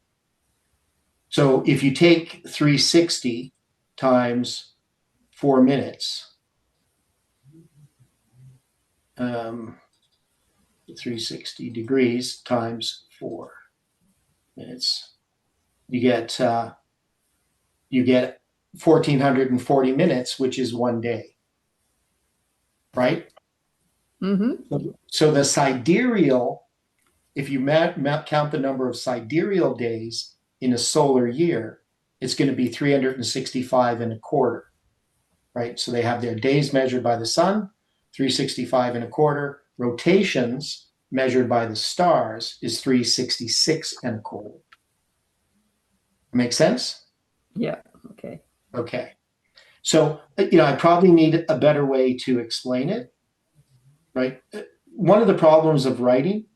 So if you take 360 times 4 minutes, 360 degrees times 4 minutes, you get 1,440 minutes, which is one day, right? Mm-hmm. So the sidereal, if you count the number of sidereal days in a solar year, it's going to be 365 and a quarter, right? So they have their days measured by the sun, 365 and a quarter. Rotations measured by the stars is 366 and a quarter. Make sense? Yeah. Okay. Okay. So, I probably need a better way to explain it, right? One of the problems of writing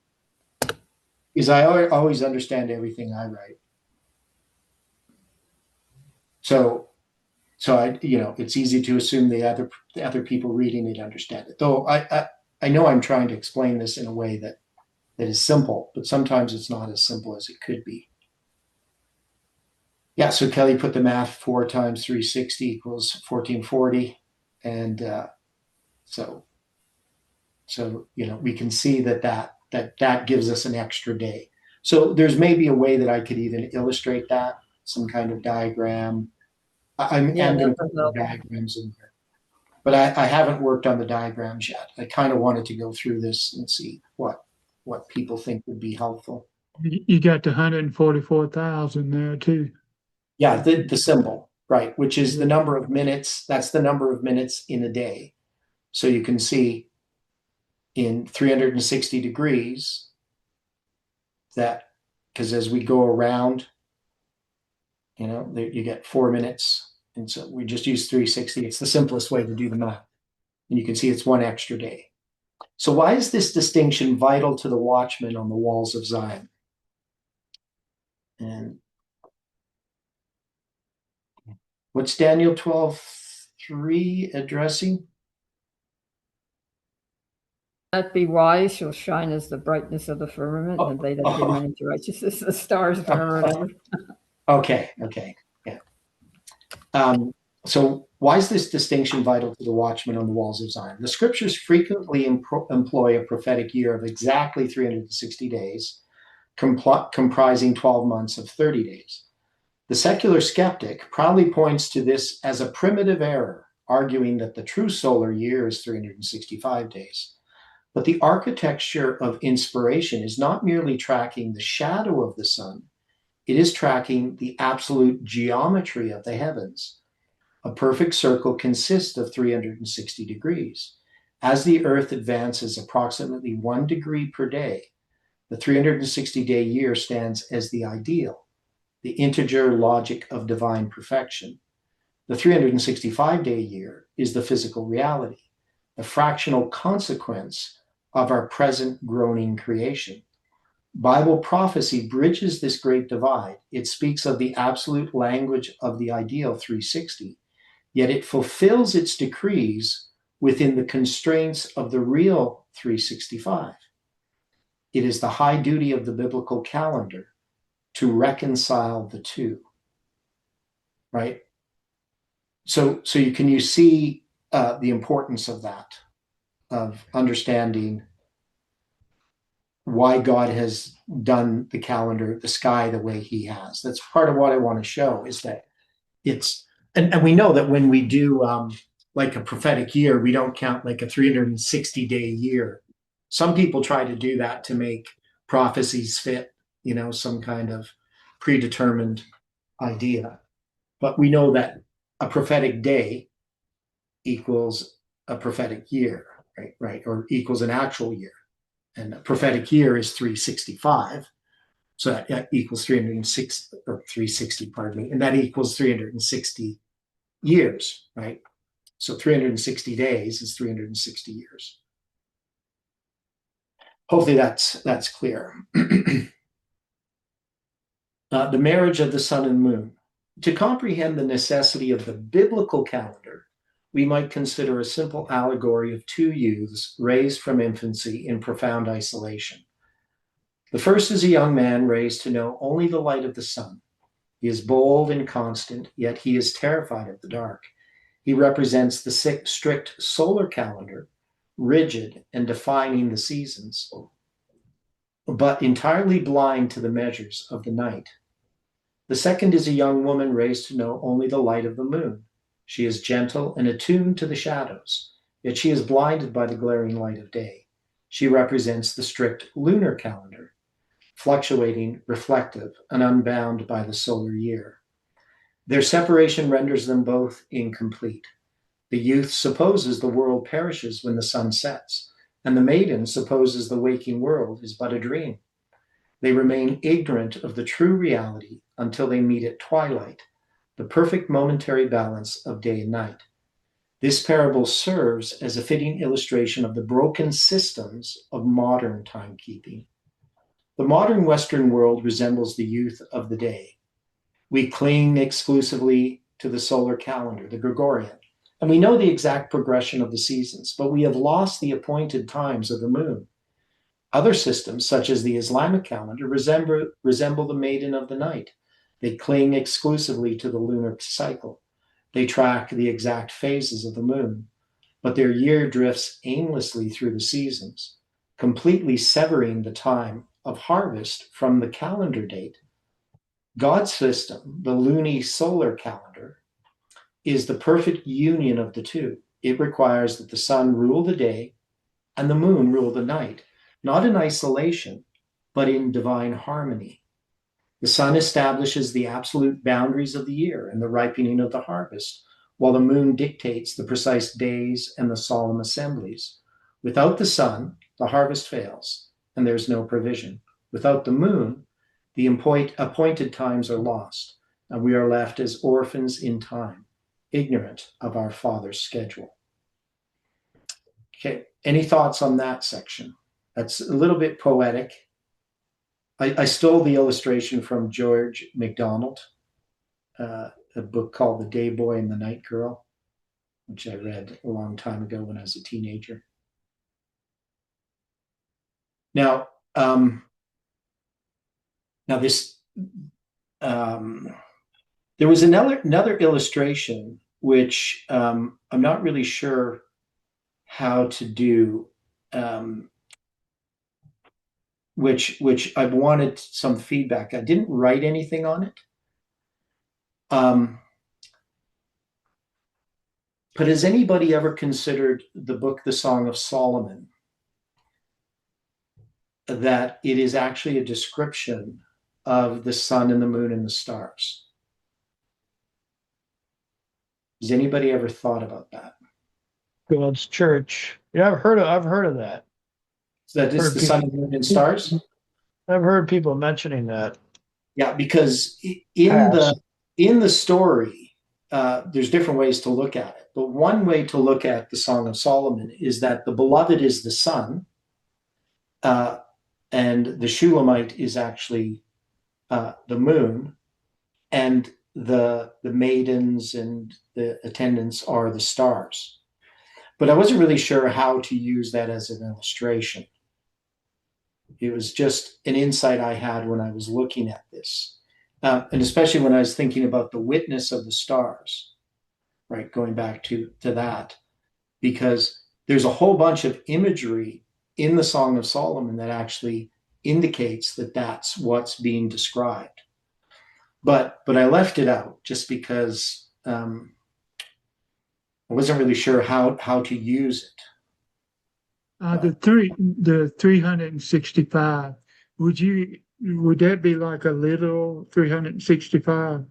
is I always understand everything I write. So I, it's easy to assume the other people reading it understand it. Though I know I'm trying to explain this in a way that is simple, but sometimes it's not as simple as it could be. Yeah, so Kelly put the math: 4 times 360 equals 1440. And so we can see that gives us an extra day. So there's maybe a way that I could even illustrate that, some kind of diagram. I'm going to put the diagrams in here. But I haven't worked on the diagrams yet. I kind of wanted to go through this and see what people think would be helpful. You got the 144,000 there too. Yeah, the symbol, right, which is the number of minutes. That's the number of minutes in a day. So you can see in 360 degrees that, because as we go around, you get 4 minutes. And so we just use 360. It's the simplest way to do the math. And you can see it's one extra day. So why is this distinction vital to the watchmen on the walls of Zion? And what's Daniel 12:3 addressing? That be wise shall shine as the brightness of the firmament, and they that do run into righteousness, the stars forever. Okay, yeah. So why is this distinction vital to the watchmen on the walls of Zion? The scriptures frequently employ a prophetic year of exactly 360 days, comprising 12 months of 30 days. The secular skeptic proudly points to this as a primitive error, arguing that the true solar year is 365 days. But the architecture of inspiration is not merely tracking the shadow of the sun, it is tracking the absolute geometry of the heavens. A perfect circle consists of 360 degrees. As the Earth advances approximately 1 degree per day, the 360-day year stands as the ideal, the integer logic of divine perfection. The 365-day year is the physical reality, the fractional consequence of our present groaning creation. Bible prophecy bridges this great divide. It speaks of the absolute language of the ideal 360, yet it fulfills its decrees within the constraints of the real 365. It is the high duty of the biblical calendar to reconcile the two, right? So you see the importance of that, of understanding why God has done the calendar, the sky, the way he has. That's part of what I want to show, is that it's, and we know that when we do like a prophetic year, we don't count like a 360-day year. Some people try to do that to make prophecies fit, some kind of predetermined idea. But we know that a prophetic day equals a prophetic year, right? Or equals an actual year. And a prophetic year is 365. So that equals 306 or 360, pardon me. And that equals 360 years, right? So 360 days is 360 years. Hopefully that's clear. The marriage of the sun and moon. To comprehend the necessity of the biblical calendar, we might consider a simple allegory of two youths raised from infancy in profound isolation. The first is a young man raised to know only the light of the sun. He is bold and constant, yet he is terrified of the dark. He represents the strict solar calendar, rigid and defining the seasons, but entirely blind to the measures of the night. The second is a young woman raised to know only the light of the moon. She is gentle and attuned to the shadows, yet she is blinded by the glaring light of day. She represents the strict lunar calendar, fluctuating, reflective, and unbound by the solar year. Their separation renders them both incomplete. The youth supposes the world perishes when the sun sets, and the maiden supposes the waking world is but a dream. They remain ignorant of the true reality until they meet at twilight, the perfect momentary balance of day and night. This parable serves as a fitting illustration of the broken systems of modern timekeeping. The modern Western world resembles the youth of the day. We cling exclusively to the solar calendar, the Gregorian, and we know the exact progression of the seasons, but we have lost the appointed times of the moon. Other systems, such as the Islamic calendar, resemble the maiden of the night. They cling exclusively to the lunar cycle. They track the exact phases of the moon, but their year drifts aimlessly through the seasons, completely severing the time of harvest from the calendar date. God's system, the luni solar calendar, is the perfect union of the two. it requires that the sun rule the day and the moon rule the night, not in isolation, but in divine harmony. The sun establishes the absolute boundaries of the year and the ripening of the harvest, while the moon dictates the precise days and the solemn assemblies. Without the sun, the harvest fails, and there's no provision. Without the moon, the appointed times are lost, and we are left as orphans in time, ignorant of our Father's schedule. Okay, any thoughts on that section? That's a little bit poetic. I stole the illustration from George MacDonald, a book called The Day Boy and the Night Girl, which I read a long time ago when I was a teenager. Now, this there was another illustration which I'm not really sure how to do, which I wanted some feedback. I didn't write anything on it. But has anybody ever considered the book, The Song of Solomon, that it is actually a description of the sun and the moon and the stars? Has anybody ever thought about that? God's church. Yeah, I've heard of that. So that is the sun and moon and stars? I've heard people mentioning that. Yeah, because in the story, there's different ways to look at it. But one way to look at the Song of Solomon is that the beloved is the sun, and the Shulamite is actually the moon, and the maidens and the attendants are the stars. But I wasn't really sure how to use that as an illustration. It was just an insight I had when I was looking at this. And especially when I was thinking about the witness of the stars, right? Going back to that, because there's a whole bunch of imagery in the Song of Solomon that actually indicates that that's what's being described. But I left it out just because I wasn't really sure how to use it. The 365, would that be like a literal 365?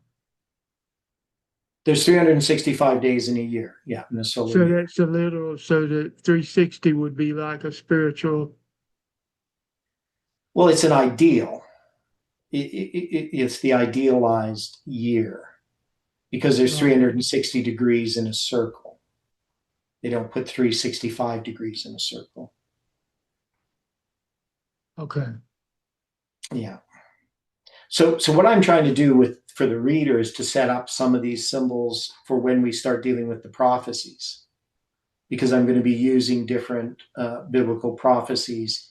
There's 365 days in a year, yeah, in the solar So year. that's a literal, so the 360 would be like a spiritual. Well, it's an ideal. It's the idealized year because there's 360 degrees in a circle. They don't put 365 degrees in a circle. Okay. Yeah. So what I'm trying to do for the reader is to set up some of these symbols for when we start dealing with the prophecies, because I'm going to be using different biblical prophecies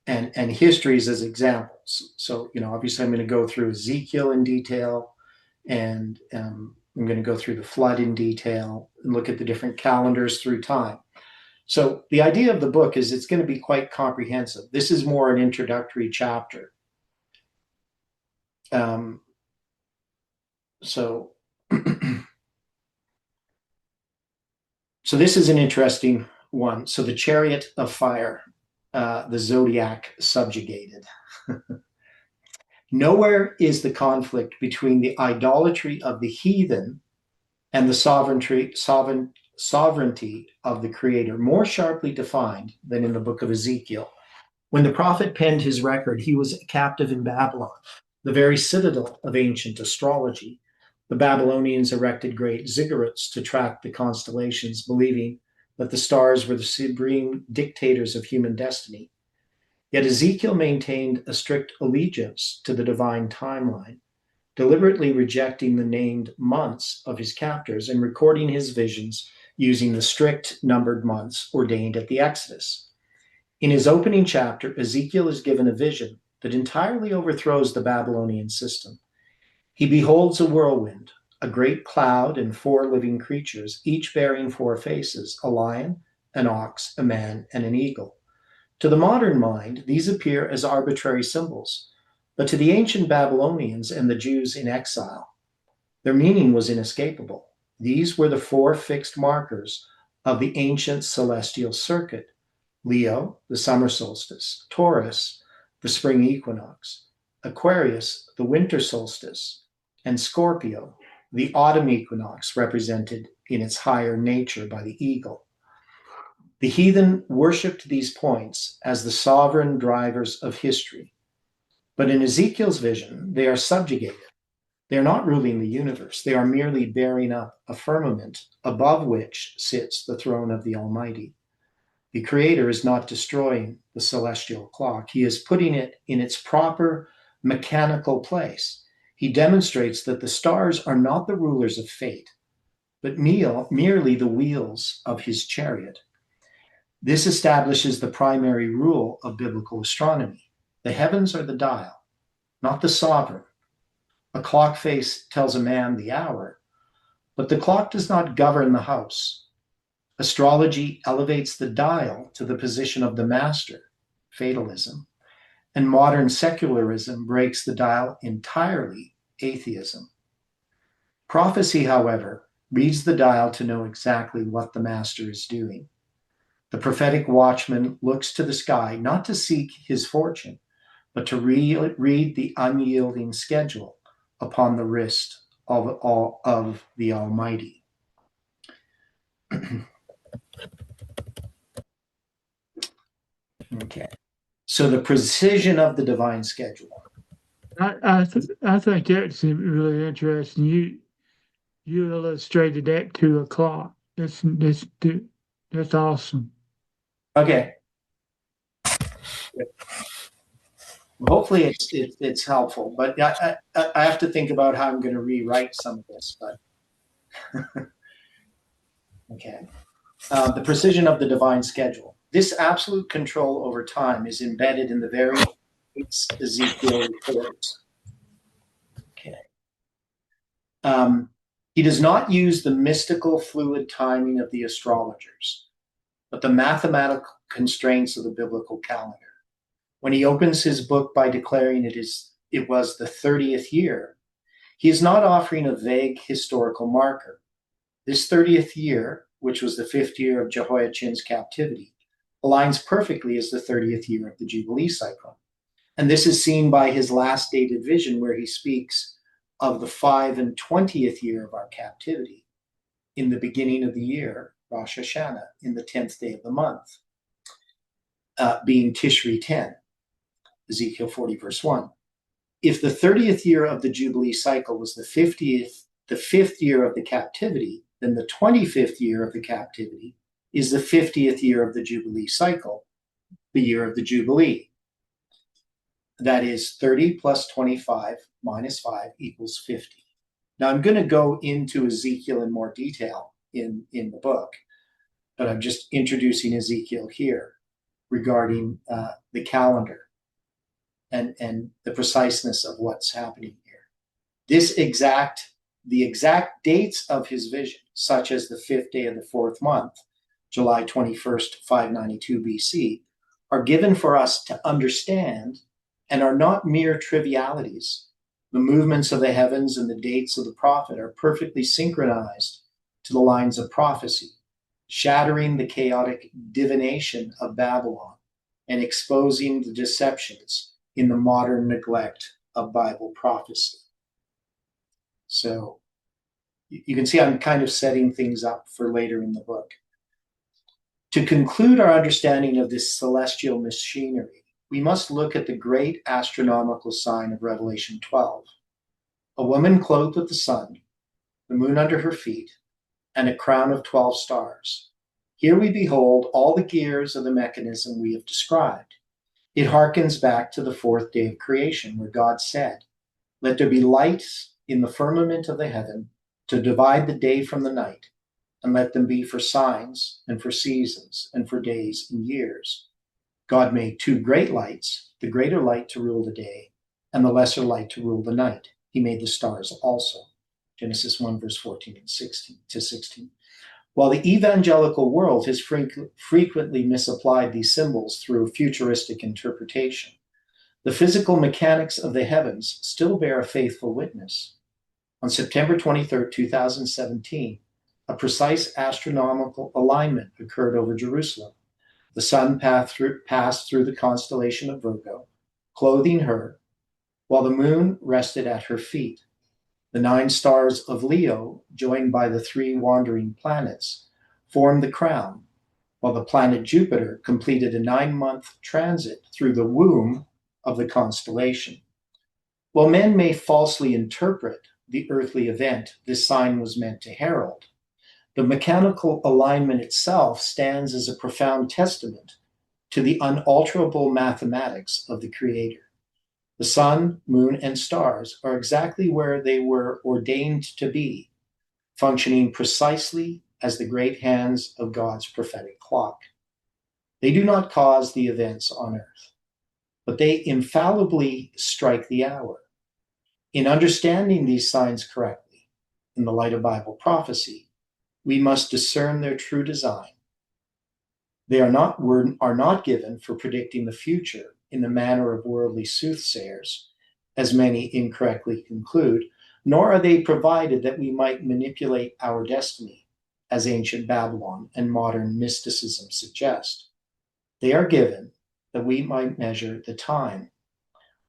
and histories as examples. So, obviously I'm going to go through Ezekiel in detail, and I'm going to go through the flood in detail and look at the different calendars through time. So the idea of the book is it's going to be quite comprehensive. This is more an introductory chapter. So this is an interesting one. So the chariot of fire, the zodiac subjugated. Nowhere is the conflict between the idolatry of the heathen and the sovereignty of the Creator more sharply defined than in the book of Ezekiel. When the prophet penned his record, he was a captive in Babylon, the very citadel of ancient astrology. The Babylonians erected great ziggurats to track the constellations, believing that the stars were the supreme dictators of human destiny. Yet Ezekiel maintained a strict allegiance to the divine timeline, deliberately rejecting the named months of his captors and recording his visions using the strict numbered months ordained at the Exodus. In his opening chapter, Ezekiel is given a vision that entirely overthrows the Babylonian system. He beholds a whirlwind, a great cloud, and 4 living creatures, each bearing 4 faces, a lion, an ox, a man, and an eagle. To the modern mind, these appear as arbitrary symbols, but to the ancient Babylonians and the Jews in exile, their meaning was inescapable. These were the 4 fixed markers of the ancient celestial circuit: Leo, the summer solstice; Taurus, the spring equinox; Aquarius, the winter solstice; and Scorpio, the autumn equinox, represented in its higher nature by the eagle. The heathen worshipped these points as the sovereign drivers of history. But in Ezekiel's vision, they are subjugated. They are not ruling the universe. They are merely bearing up a firmament above which sits the throne of the Almighty. The Creator is not destroying the celestial clock. He is putting it in its proper mechanical place. He demonstrates that the stars are not the rulers of fate, but merely the wheels of his chariot. This establishes the primary rule of biblical astronomy. The heavens are the dial, not the sovereign. A clock face tells a man the hour, but the clock does not govern the house. Astrology elevates the dial to the position of the master, fatalism, and modern secularism breaks the dial entirely, atheism. Prophecy, however, reads the dial to know exactly what the master is doing. The prophetic watchman looks to the sky not to seek his fortune, but to read the unyielding schedule upon the wrist of the Almighty. Okay, so the precision of the divine schedule. I think that's really interesting. You illustrated that to a clock. That's awesome. Okay. Hopefully it's helpful, but I have to think about how I'm going to rewrite some of this. But okay, the precision of the divine schedule. This absolute control over time is embedded in the very Ezekiel reports. Okay. He does not use the mystical, fluid timing of the astrologers, but the mathematical constraints of the biblical calendar. When he opens his book by declaring it was the 30th year, he is not offering a vague historical marker. This 30th year, which was the 5th year of Jehoiachin's captivity, aligns perfectly as the 30th year of the Jubilee cycle. And this is seen by his last dated vision, where he speaks of the 5 and 20th year of our captivity, in the beginning of the year, Rosh Hashanah, in the 10th day of the month, being Tishri 10. Ezekiel 40, verse 1. If the 30th year of the Jubilee cycle was the 5th year of the captivity, then the 25th year of the captivity is the 50th year of the Jubilee cycle, the year of the Jubilee. That is 30 plus 25 minus 5 equals 50. Now I'm going to go into Ezekiel in more detail in the book, but I'm just introducing Ezekiel here regarding the calendar and the preciseness of what's happening here. The exact dates of his vision, such as the 5th day of the 4th month, July 21st, 592 BC, are given for us to understand and are not mere trivialities. The movements of the heavens and the dates of the prophet are perfectly synchronized to the lines of prophecy, shattering the chaotic divination of Babylon and exposing the deceptions in the modern neglect of Bible prophecy. So you can see I'm kind of setting things up for later in the book. To conclude our understanding of this celestial machinery, we must look at the great astronomical sign of Revelation 12. A woman clothed with the sun, the moon under her feet, and a crown of 12 stars. Here we behold all the gears of the mechanism we have described. It harkens back to the 4th day of creation, where God said, "Let there be lights in the firmament of the heaven to divide the day from the night, and let them be for signs and for seasons and for days and years." God made 2 great lights, the greater light to rule the day and the lesser light to rule the night. He made the stars also. Genesis 1, verse 14 and 16. While the evangelical world has frequently misapplied these symbols through futuristic interpretation, the physical mechanics of the heavens still bear a faithful witness. On September 23, 2017, a precise astronomical alignment occurred over Jerusalem. The sun passed through the constellation of Virgo, clothing her, while the moon rested at her feet. The 9 stars of Leo, joined by the 3 wandering planets, formed the crown, while the planet Jupiter completed a 9-month transit through the womb of the constellation. While men may falsely interpret the earthly event this sign was meant to herald, the mechanical alignment itself stands as a profound testament to the unalterable mathematics of the Creator. The sun, moon, and stars are exactly where they were ordained to be, functioning precisely as the great hands of God's prophetic clock. They do not cause the events on earth, but they infallibly strike the hour. In understanding these signs correctly, in the light of Bible prophecy, we must discern their true design. They are not given for predicting the future in the manner of worldly soothsayers, as many incorrectly conclude, nor are they provided that we might manipulate our destiny, as ancient Babylon and modern mysticism suggest. They are given that we might measure the time,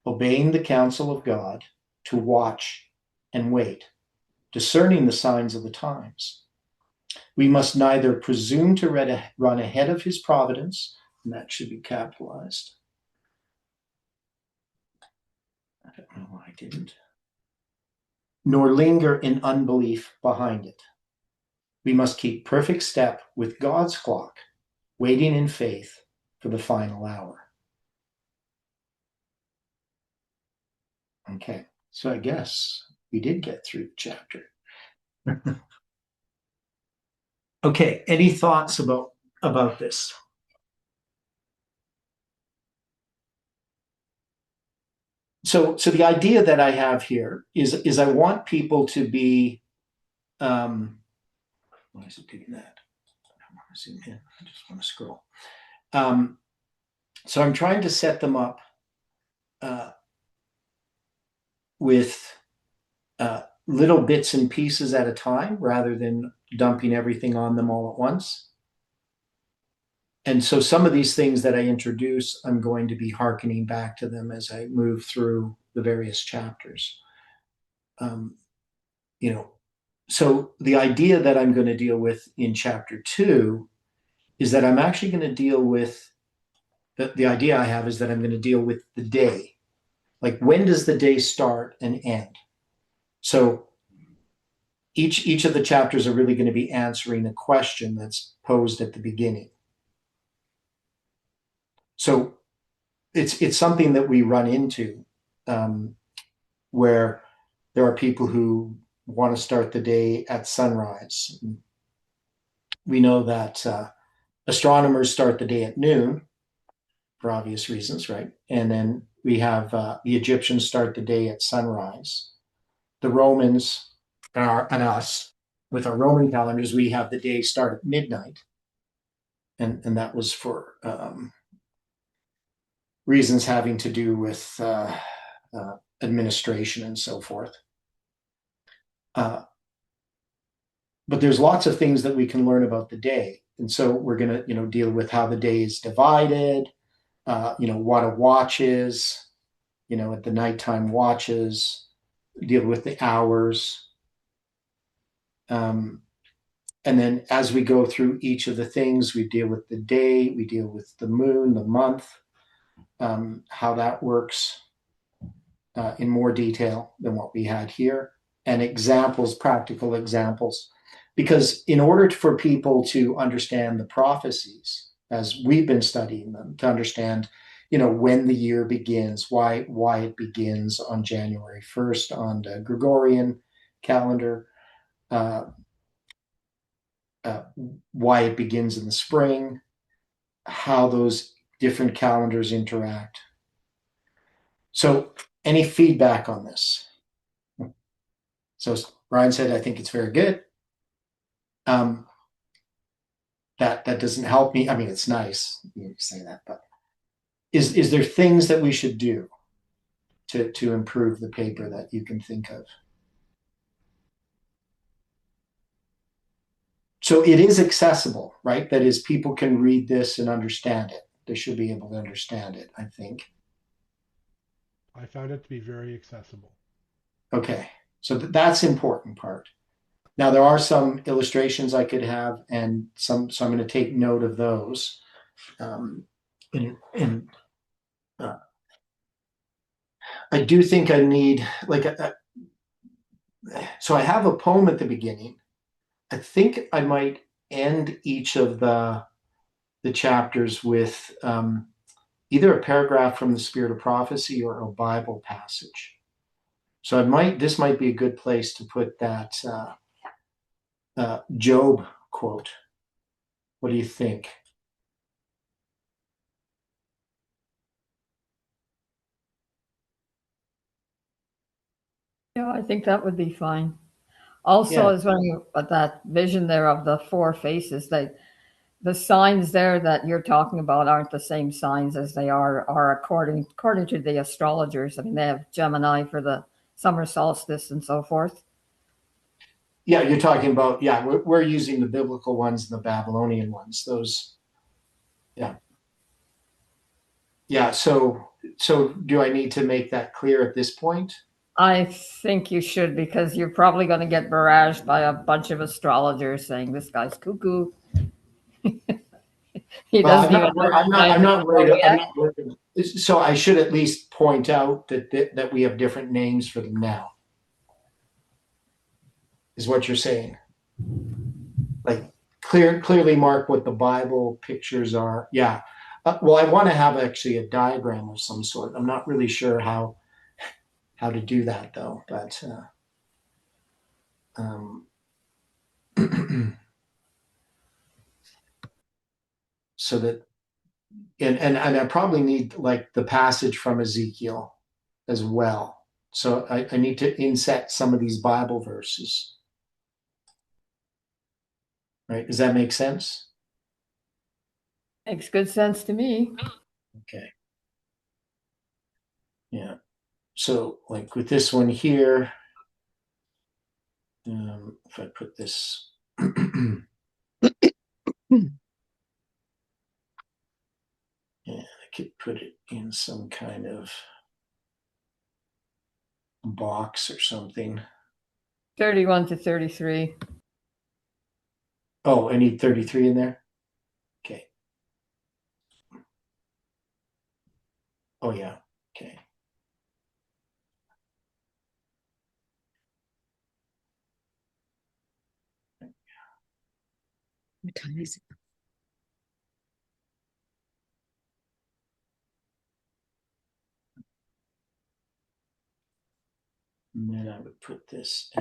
obeying the counsel of God to watch and wait, discerning the signs of the times. We must neither presume to run ahead of his providence, and that should be capitalized. I don't know why I didn't. Nor linger in unbelief behind it. We must keep perfect step with God's clock, waiting in faith for the final hour. Okay, so I guess we did get through the chapter. Okay, any thoughts about this? So the idea that I have here is I want people to be, why is it doing that? I don't want to zoom in, I just want to scroll. So I'm trying to set them up with little bits and pieces at a time rather than dumping everything on them all at once. And so some of these things that I introduce, I'm going to be hearkening back to them as I move through the various chapters. So the idea that I'm going to deal with in chapter 2 is that I'm actually going to deal with, the idea I have is that I'm going to deal with the day. Like, when does the day start and end? So each of the chapters are really going to be answering a question that's posed at the beginning. So it's something that we run into where there are people who want to start the day at sunrise. We know that astronomers start the day at noon for obvious reasons, right? And then we have the Egyptians start the day at sunrise. The Romans and us, with our Roman calendars, we have the day start at midnight. And that was for reasons having to do with administration and so forth. But there's lots of things that we can learn about the day. And so we're going to, deal with how the day is divided, what a watch is, at the nighttime watches, deal with the hours. And then as we go through each of the things, we deal with the day, we deal with the moon, the month, how that works in more detail than what we had here, and examples, practical examples. Because in order for people to understand the prophecies, as we've been studying them, to understand, when the year begins, why it begins on January 1st on the Gregorian calendar, why it begins in the spring, how those different calendars interact. So any feedback on this? So Brian said, I think it's very good. That doesn't help me. I mean, it's nice you say that, but is there things that we should do to improve the paper that you can think of? So it is accessible, right? That is, people can read this and understand it. They should be able to understand it, I think. I found it to be very accessible. Okay, so that's important part. Now there are some illustrations I could have, and some, so I'm going to take note of those. And I do think I need like so I have a poem at the beginning. I think I might end each of the chapters with either a paragraph from the Spirit of Prophecy or a Bible passage. So this might be a good place to put that Job quote. What do you think? Yeah, I think that would be fine. Also, Yeah. I was wondering about that vision there of the four faces. The signs there that you're talking about aren't the same signs as they are according to the astrologers. I mean, they have Gemini for the summer solstice and so forth. Yeah, you're talking about, yeah, we're using the biblical ones and the Babylonian ones. Those, yeah. Yeah, so do I need to make that clear at this point? I think you should, because you're probably going to get barraged by a bunch of astrologers saying this guy's cuckoo. He Well, doesn't even I'm not worried. yet. I'm not worried. So I should at least point out that we have different names for them now. Is what you're saying? Like clearly mark what the Bible pictures are. Yeah. Well, I want to have actually a diagram of some sort. I'm not really sure how to do that though, but so that and I probably need like the passage from Ezekiel as well. So I need to inset some of these Bible verses. Right? Does that make sense? Makes good sense to me. Okay. Yeah. So like with this one here, if I put this, yeah, I could put it in some kind of box or something. 31 to 33. Oh, I need 33 in there? Okay. Oh, yeah. Okay. What time is it? And then I would put this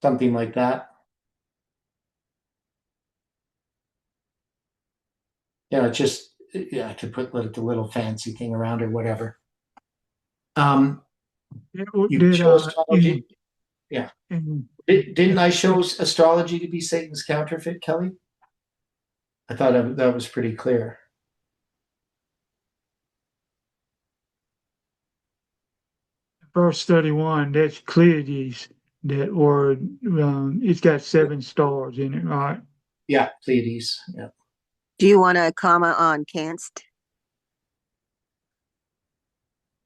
something like that. Yeah, just, yeah, I could put like the little fancy thing around or whatever. You chose astrology. Yeah. Didn't I show astrology to be Satan's counterfeit, Kelly? I thought that was pretty clear. Verse 31, that's Pleiades, that word, it's got 7 stars in it, right? Yeah, Pleiades. Yeah. Do you want a comma on canst?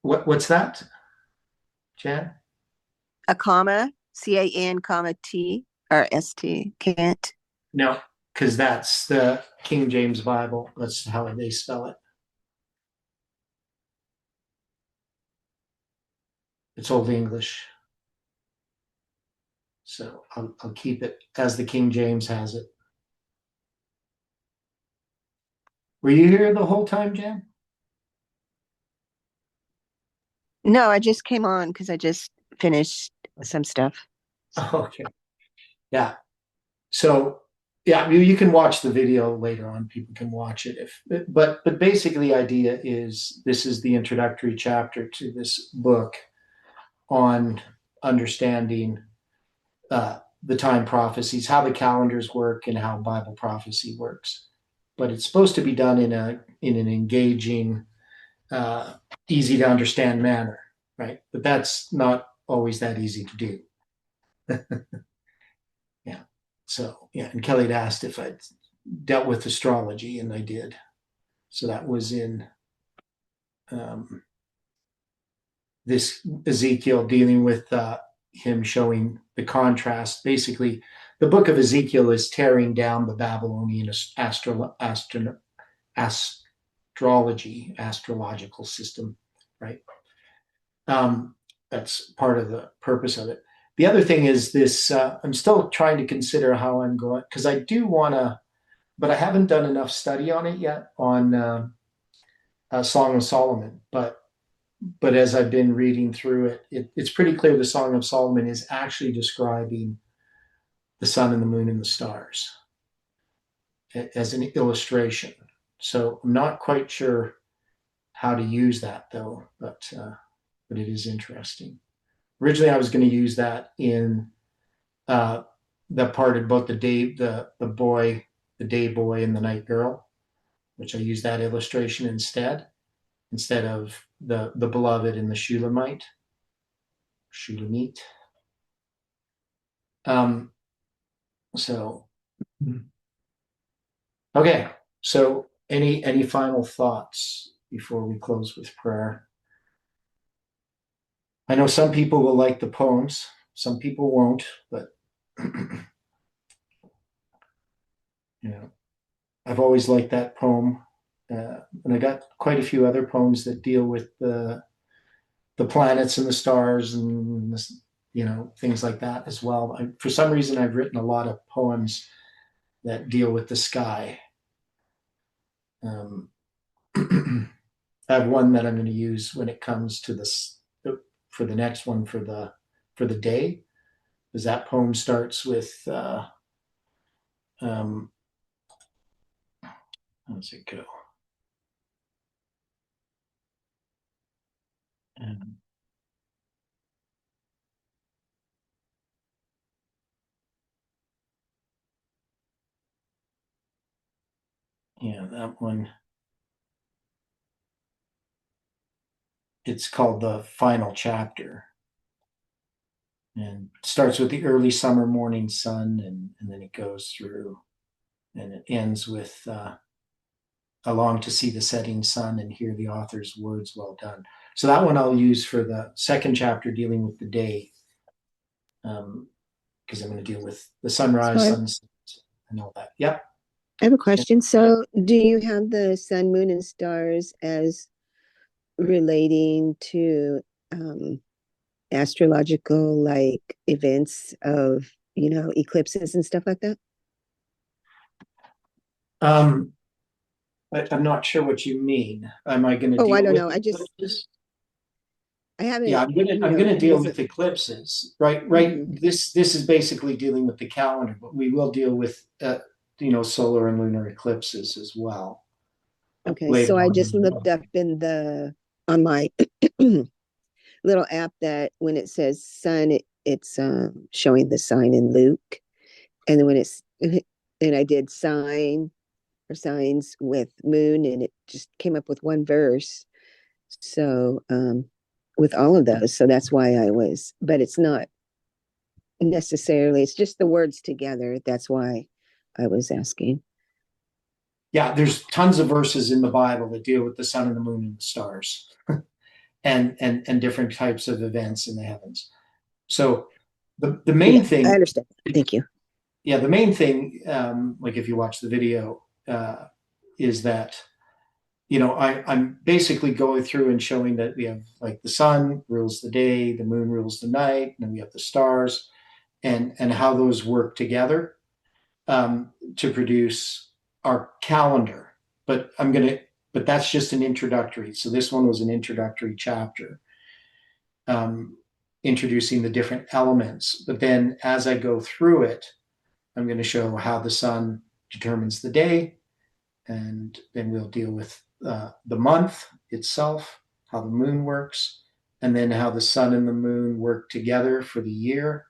What's that, Jan? A comma, CAN, comma T or ST, can't. No, because that's the King James Bible. That's how they spell it. It's Old English. So I'll keep it as the King James has it. Were you here the whole time, Jan? No, I just came on because I just finished some stuff. Okay. Yeah. So yeah, you can watch the video later on. People can watch it but basically the idea is this is the introductory chapter to this book on understanding the time prophecies, how the calendars work, and how Bible prophecy works. But it's supposed to be done in an engaging, easy to understand manner, right? But that's not always that easy to do. Yeah. So yeah, and Kelly had asked if I'd dealt with astrology, and I did. So that was in this Ezekiel, dealing with him showing the contrast. Basically, the book of Ezekiel is tearing down the Babylonian astrological system, right? That's part of the purpose of it. The other thing is this, I'm still trying to consider how I'm going, because I do want to, but I haven't done enough study on it yet, on Song of Solomon. But as I've been reading through it, it's pretty clear the Song of Solomon is actually describing the sun and the moon and the stars as an illustration. So I'm not quite sure how to use that, though, but it is interesting. Originally, I was going to use that in that part about the day boy and the night girl, which I used that illustration instead of the beloved and the Shulamite. So okay. So any final thoughts before we close with prayer? I know some people will like the poems, some people won't, but I've always liked that poem. And I got quite a few other poems that deal with the planets and the stars and this, things like that as well. For some reason, I've written a lot of poems that deal with the sky. I have one that I'm going to use when it comes to this for the next one for the day, because that poem starts with how does it go? Yeah, that one. It's called The Final Chapter, and it starts with the early summer morning sun, and then it goes through, and it ends with I long to see the setting sun and hear the author's words well done. So that one I'll use for the second chapter, dealing with the day, because I'm going to deal with the sunrise, sunset, and all that. Yep. I have a question. So do you have the sun, moon, and stars as relating to astrological like events of, eclipses and stuff like that? I'm not sure what you mean. Am I going to? Oh, I don't know. Eclipses? I haven't. Yeah, I'm gonna deal with eclipses. Right. Mm-hmm. This is basically dealing with the calendar, but we will deal with solar and lunar eclipses as well. Okay, so I just looked up on my little app that when it says sun, it's showing the sign in Luke, and then and I did signs with moon, and it just came up with one verse. So with all of those, so that's why but it's not necessarily. It's just the words together. That's why I was asking. Yeah, there's tons of verses in the Bible that deal with the sun and the moon and the stars, and different types of events in the heavens. So the main thing. I understand. Thank you. Yeah, the main thing, like if you watch the video, is that I'm basically going through and showing that we have like the sun rules the day, the moon rules the night, and then we have the stars, and how those work together to produce our calendar. But that's just an introductory. So this one was an introductory chapter, introducing the different elements. But then as I go through it, I'm going to show how the sun determines the day, and then we'll deal with the month itself, how the moon works, and then how the sun and the moon work together for the year.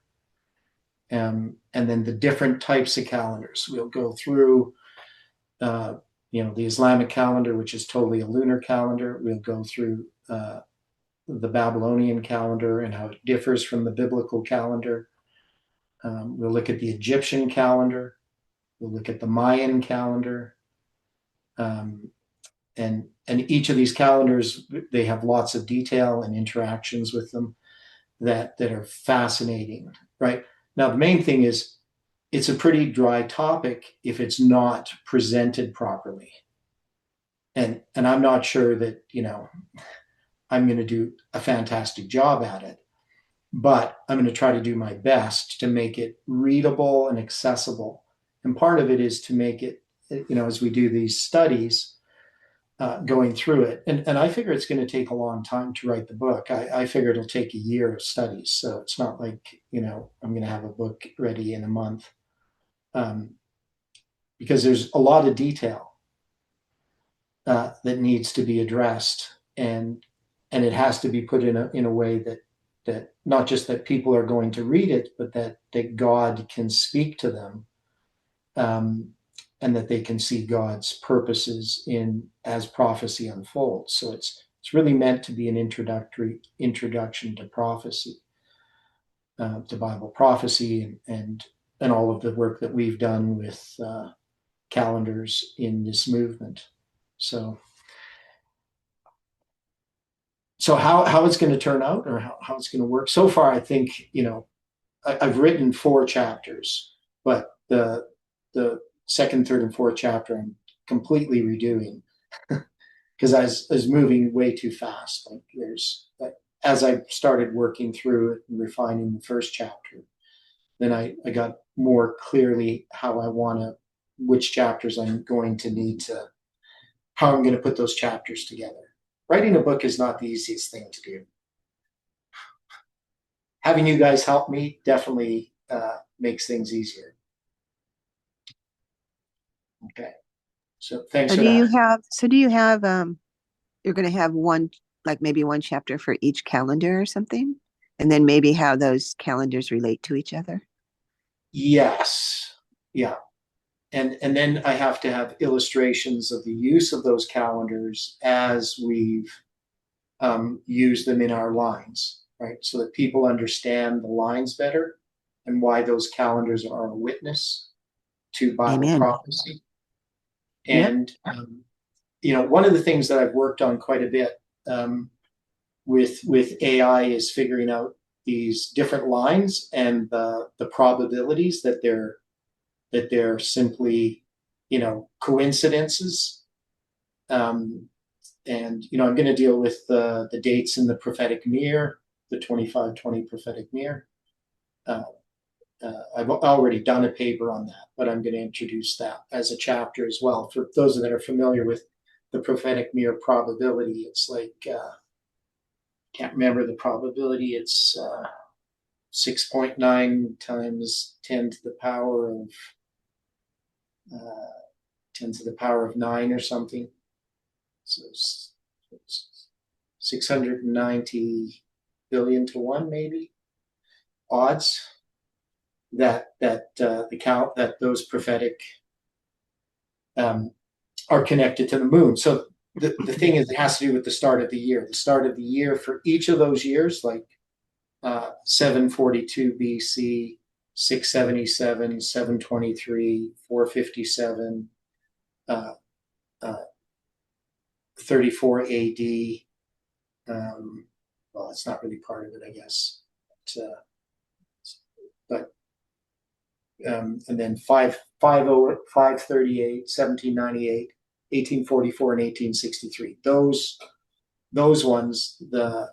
and then the different types of calendars. We'll go through, the Islamic calendar, which is totally a lunar calendar. We'll go through the Babylonian calendar and how it differs from the biblical calendar. We'll look at the Egyptian calendar. We'll look at the Mayan calendar. And each of these calendars, they have lots of detail and interactions with them that are fascinating, right? Now, the main thing is it's a pretty dry topic if it's not presented properly. And I'm not sure that, I'm going to do a fantastic job at it, but I'm going to try to do my best to make it readable and accessible. And part of it is to make it, as we do these studies, going through it. And I figure it's going to take a long time to write the book. I figure it'll take a year of studies. So it's not like, I'm going to have a book ready in a month. Because there's a lot of detail that needs to be addressed. And it has to be put in a way that not just that people are going to read it, but that God can speak to them. And that they can see God's purposes as prophecy unfolds. So it's really meant to be an introduction to prophecy, to Bible prophecy, and all of the work that we've done with calendars in this movement. So how it's going to turn out, or how it's going to work. So far, I think I've written 4 chapters, but the second, third, and fourth chapter I'm completely redoing because I was moving way too fast. As I started working through it and refining the first chapter, then I got more clearly which chapters I'm going to need how I'm going to put those chapters together. Writing a book is not the easiest thing to do. Having you guys help me definitely makes things easier. Okay. So thanks So for do that. you have, you're going to have maybe one chapter for each calendar or something? And then maybe how those calendars relate to each other? Yes. Yeah. And then I have to have illustrations of the use of those calendars as we've used them in our lines, right? So that people understand the lines better and why those calendars are a witness to Bible Amen. prophecy. And, one of the things that I've worked on quite a bit with AI is figuring out these different lines and the probabilities that they're simply, coincidences. And, I'm going to deal with the dates in the prophetic mirror, the 2520 prophetic mirror. I've already done a paper on that, but I'm going to introduce that as a chapter as well. For those that are familiar with the prophetic mirror probability, it's like, can't remember the probability. It's 6.9 times 10 to the power of 10 to the power of 9 or something. So it's 690 billion to 1, maybe, odds that those prophetic are connected to the moon. So the thing is, it has to do with the start of the year. The start of the year for each of those years, like 742 BC, 677, 723, 457, 34 AD. Well, it's not really part of it, I guess. But and then 538, 1798, 1844, and 1863. Those ones, the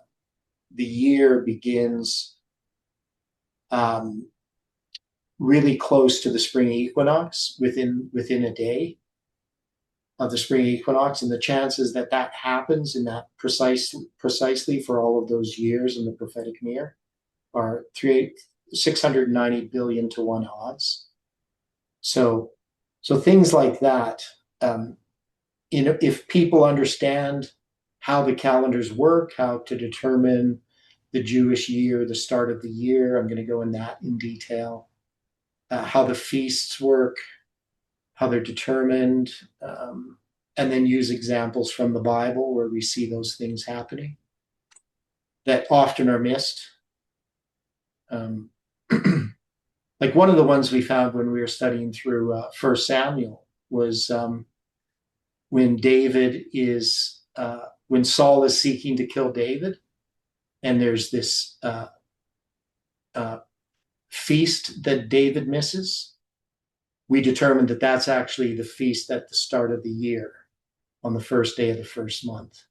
year begins really close to the spring equinox, within a day of the spring equinox, and the chances that happens in that precisely for all of those years in the prophetic mirror are 690 billion to 1 odds. So things like that, if people understand how the calendars work, how to determine the Jewish year, the start of the year, I'm going to go in detail. how the feasts work, how they're determined, and then use examples from the Bible where we see those things happening that often are missed. Like one of the ones we found when we were studying through 1 Samuel was when when Saul is seeking to kill David, and there's this feast that David misses. We determined that that's actually the feast at the start of the year, on the first day of the first month.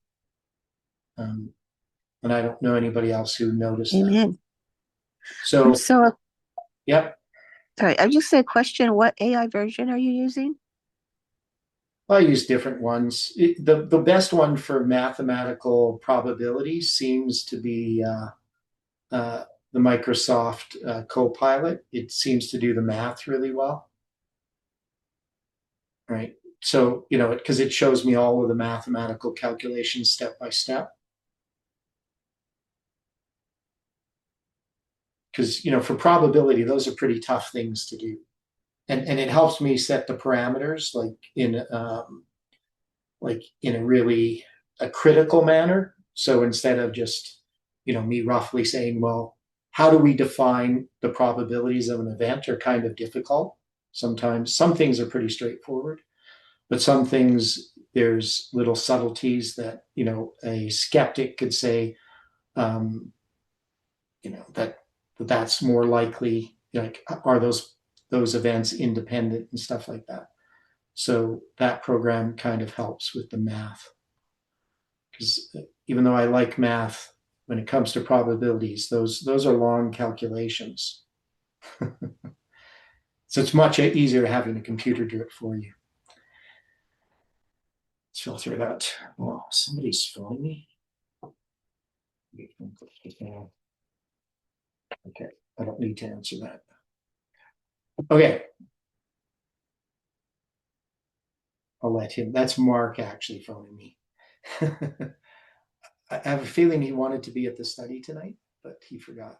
And I don't know anybody else who noticed that. Amen. So, So, yep. sorry, I just said a question. What AI version are you using? I use different ones. The best one for mathematical probability seems to be the Microsoft Copilot. It seems to do the math really well. Right. So, because it shows me all of the mathematical calculations step by step. Because, for probability, those are pretty tough things to do. And it helps me set the parameters like in a really critical manner. So instead of just, me roughly saying, well, how do we define the probabilities of an event are kind of difficult. Sometimes some things are pretty straightforward, but some things there's little subtleties that, a skeptic could say, that's more likely, are those events independent and stuff like that. So that program kind of helps with the math. Because even though I like math, when it comes to probabilities, those are long calculations. So it's much easier having a computer do it for you. Let's filter that. Oh, somebody's phoning me. Okay, I don't need to answer that. Okay. I'll let him. That's Mark actually phoning me. I have a feeling he wanted to be at the study tonight, but he forgot.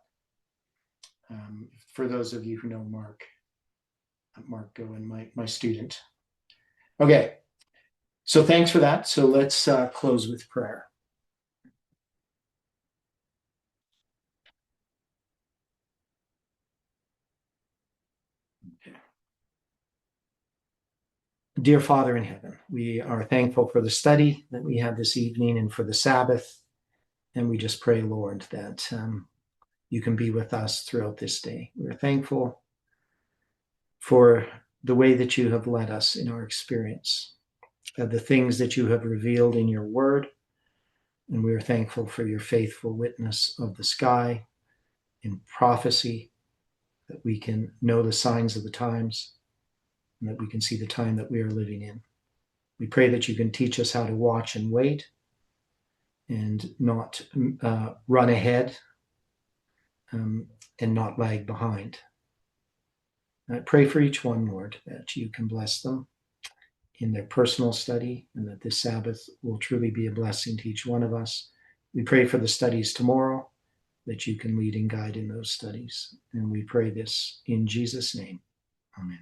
For those of you who know Mark Goen, my student. Okay, so thanks for that. So let's close with prayer. Okay. Dear Father in heaven, we are thankful for the study that we had this evening and for the Sabbath. And we just pray, Lord, that you can be with us throughout this day. We're thankful for the way that you have led us in our experience, the things that you have revealed in your word. And we are thankful for your faithful witness of the sky in prophecy, that we can know the signs of the times and that we can see the time that we are living in. We pray that you can teach us how to watch and wait and not run ahead and not lag behind. I pray for each one, Lord, that you can bless them in their personal study and that this Sabbath will truly be a blessing to each one of us. We pray for the studies tomorrow, that you can lead and guide in those studies. And we pray this in Jesus' name. Amen.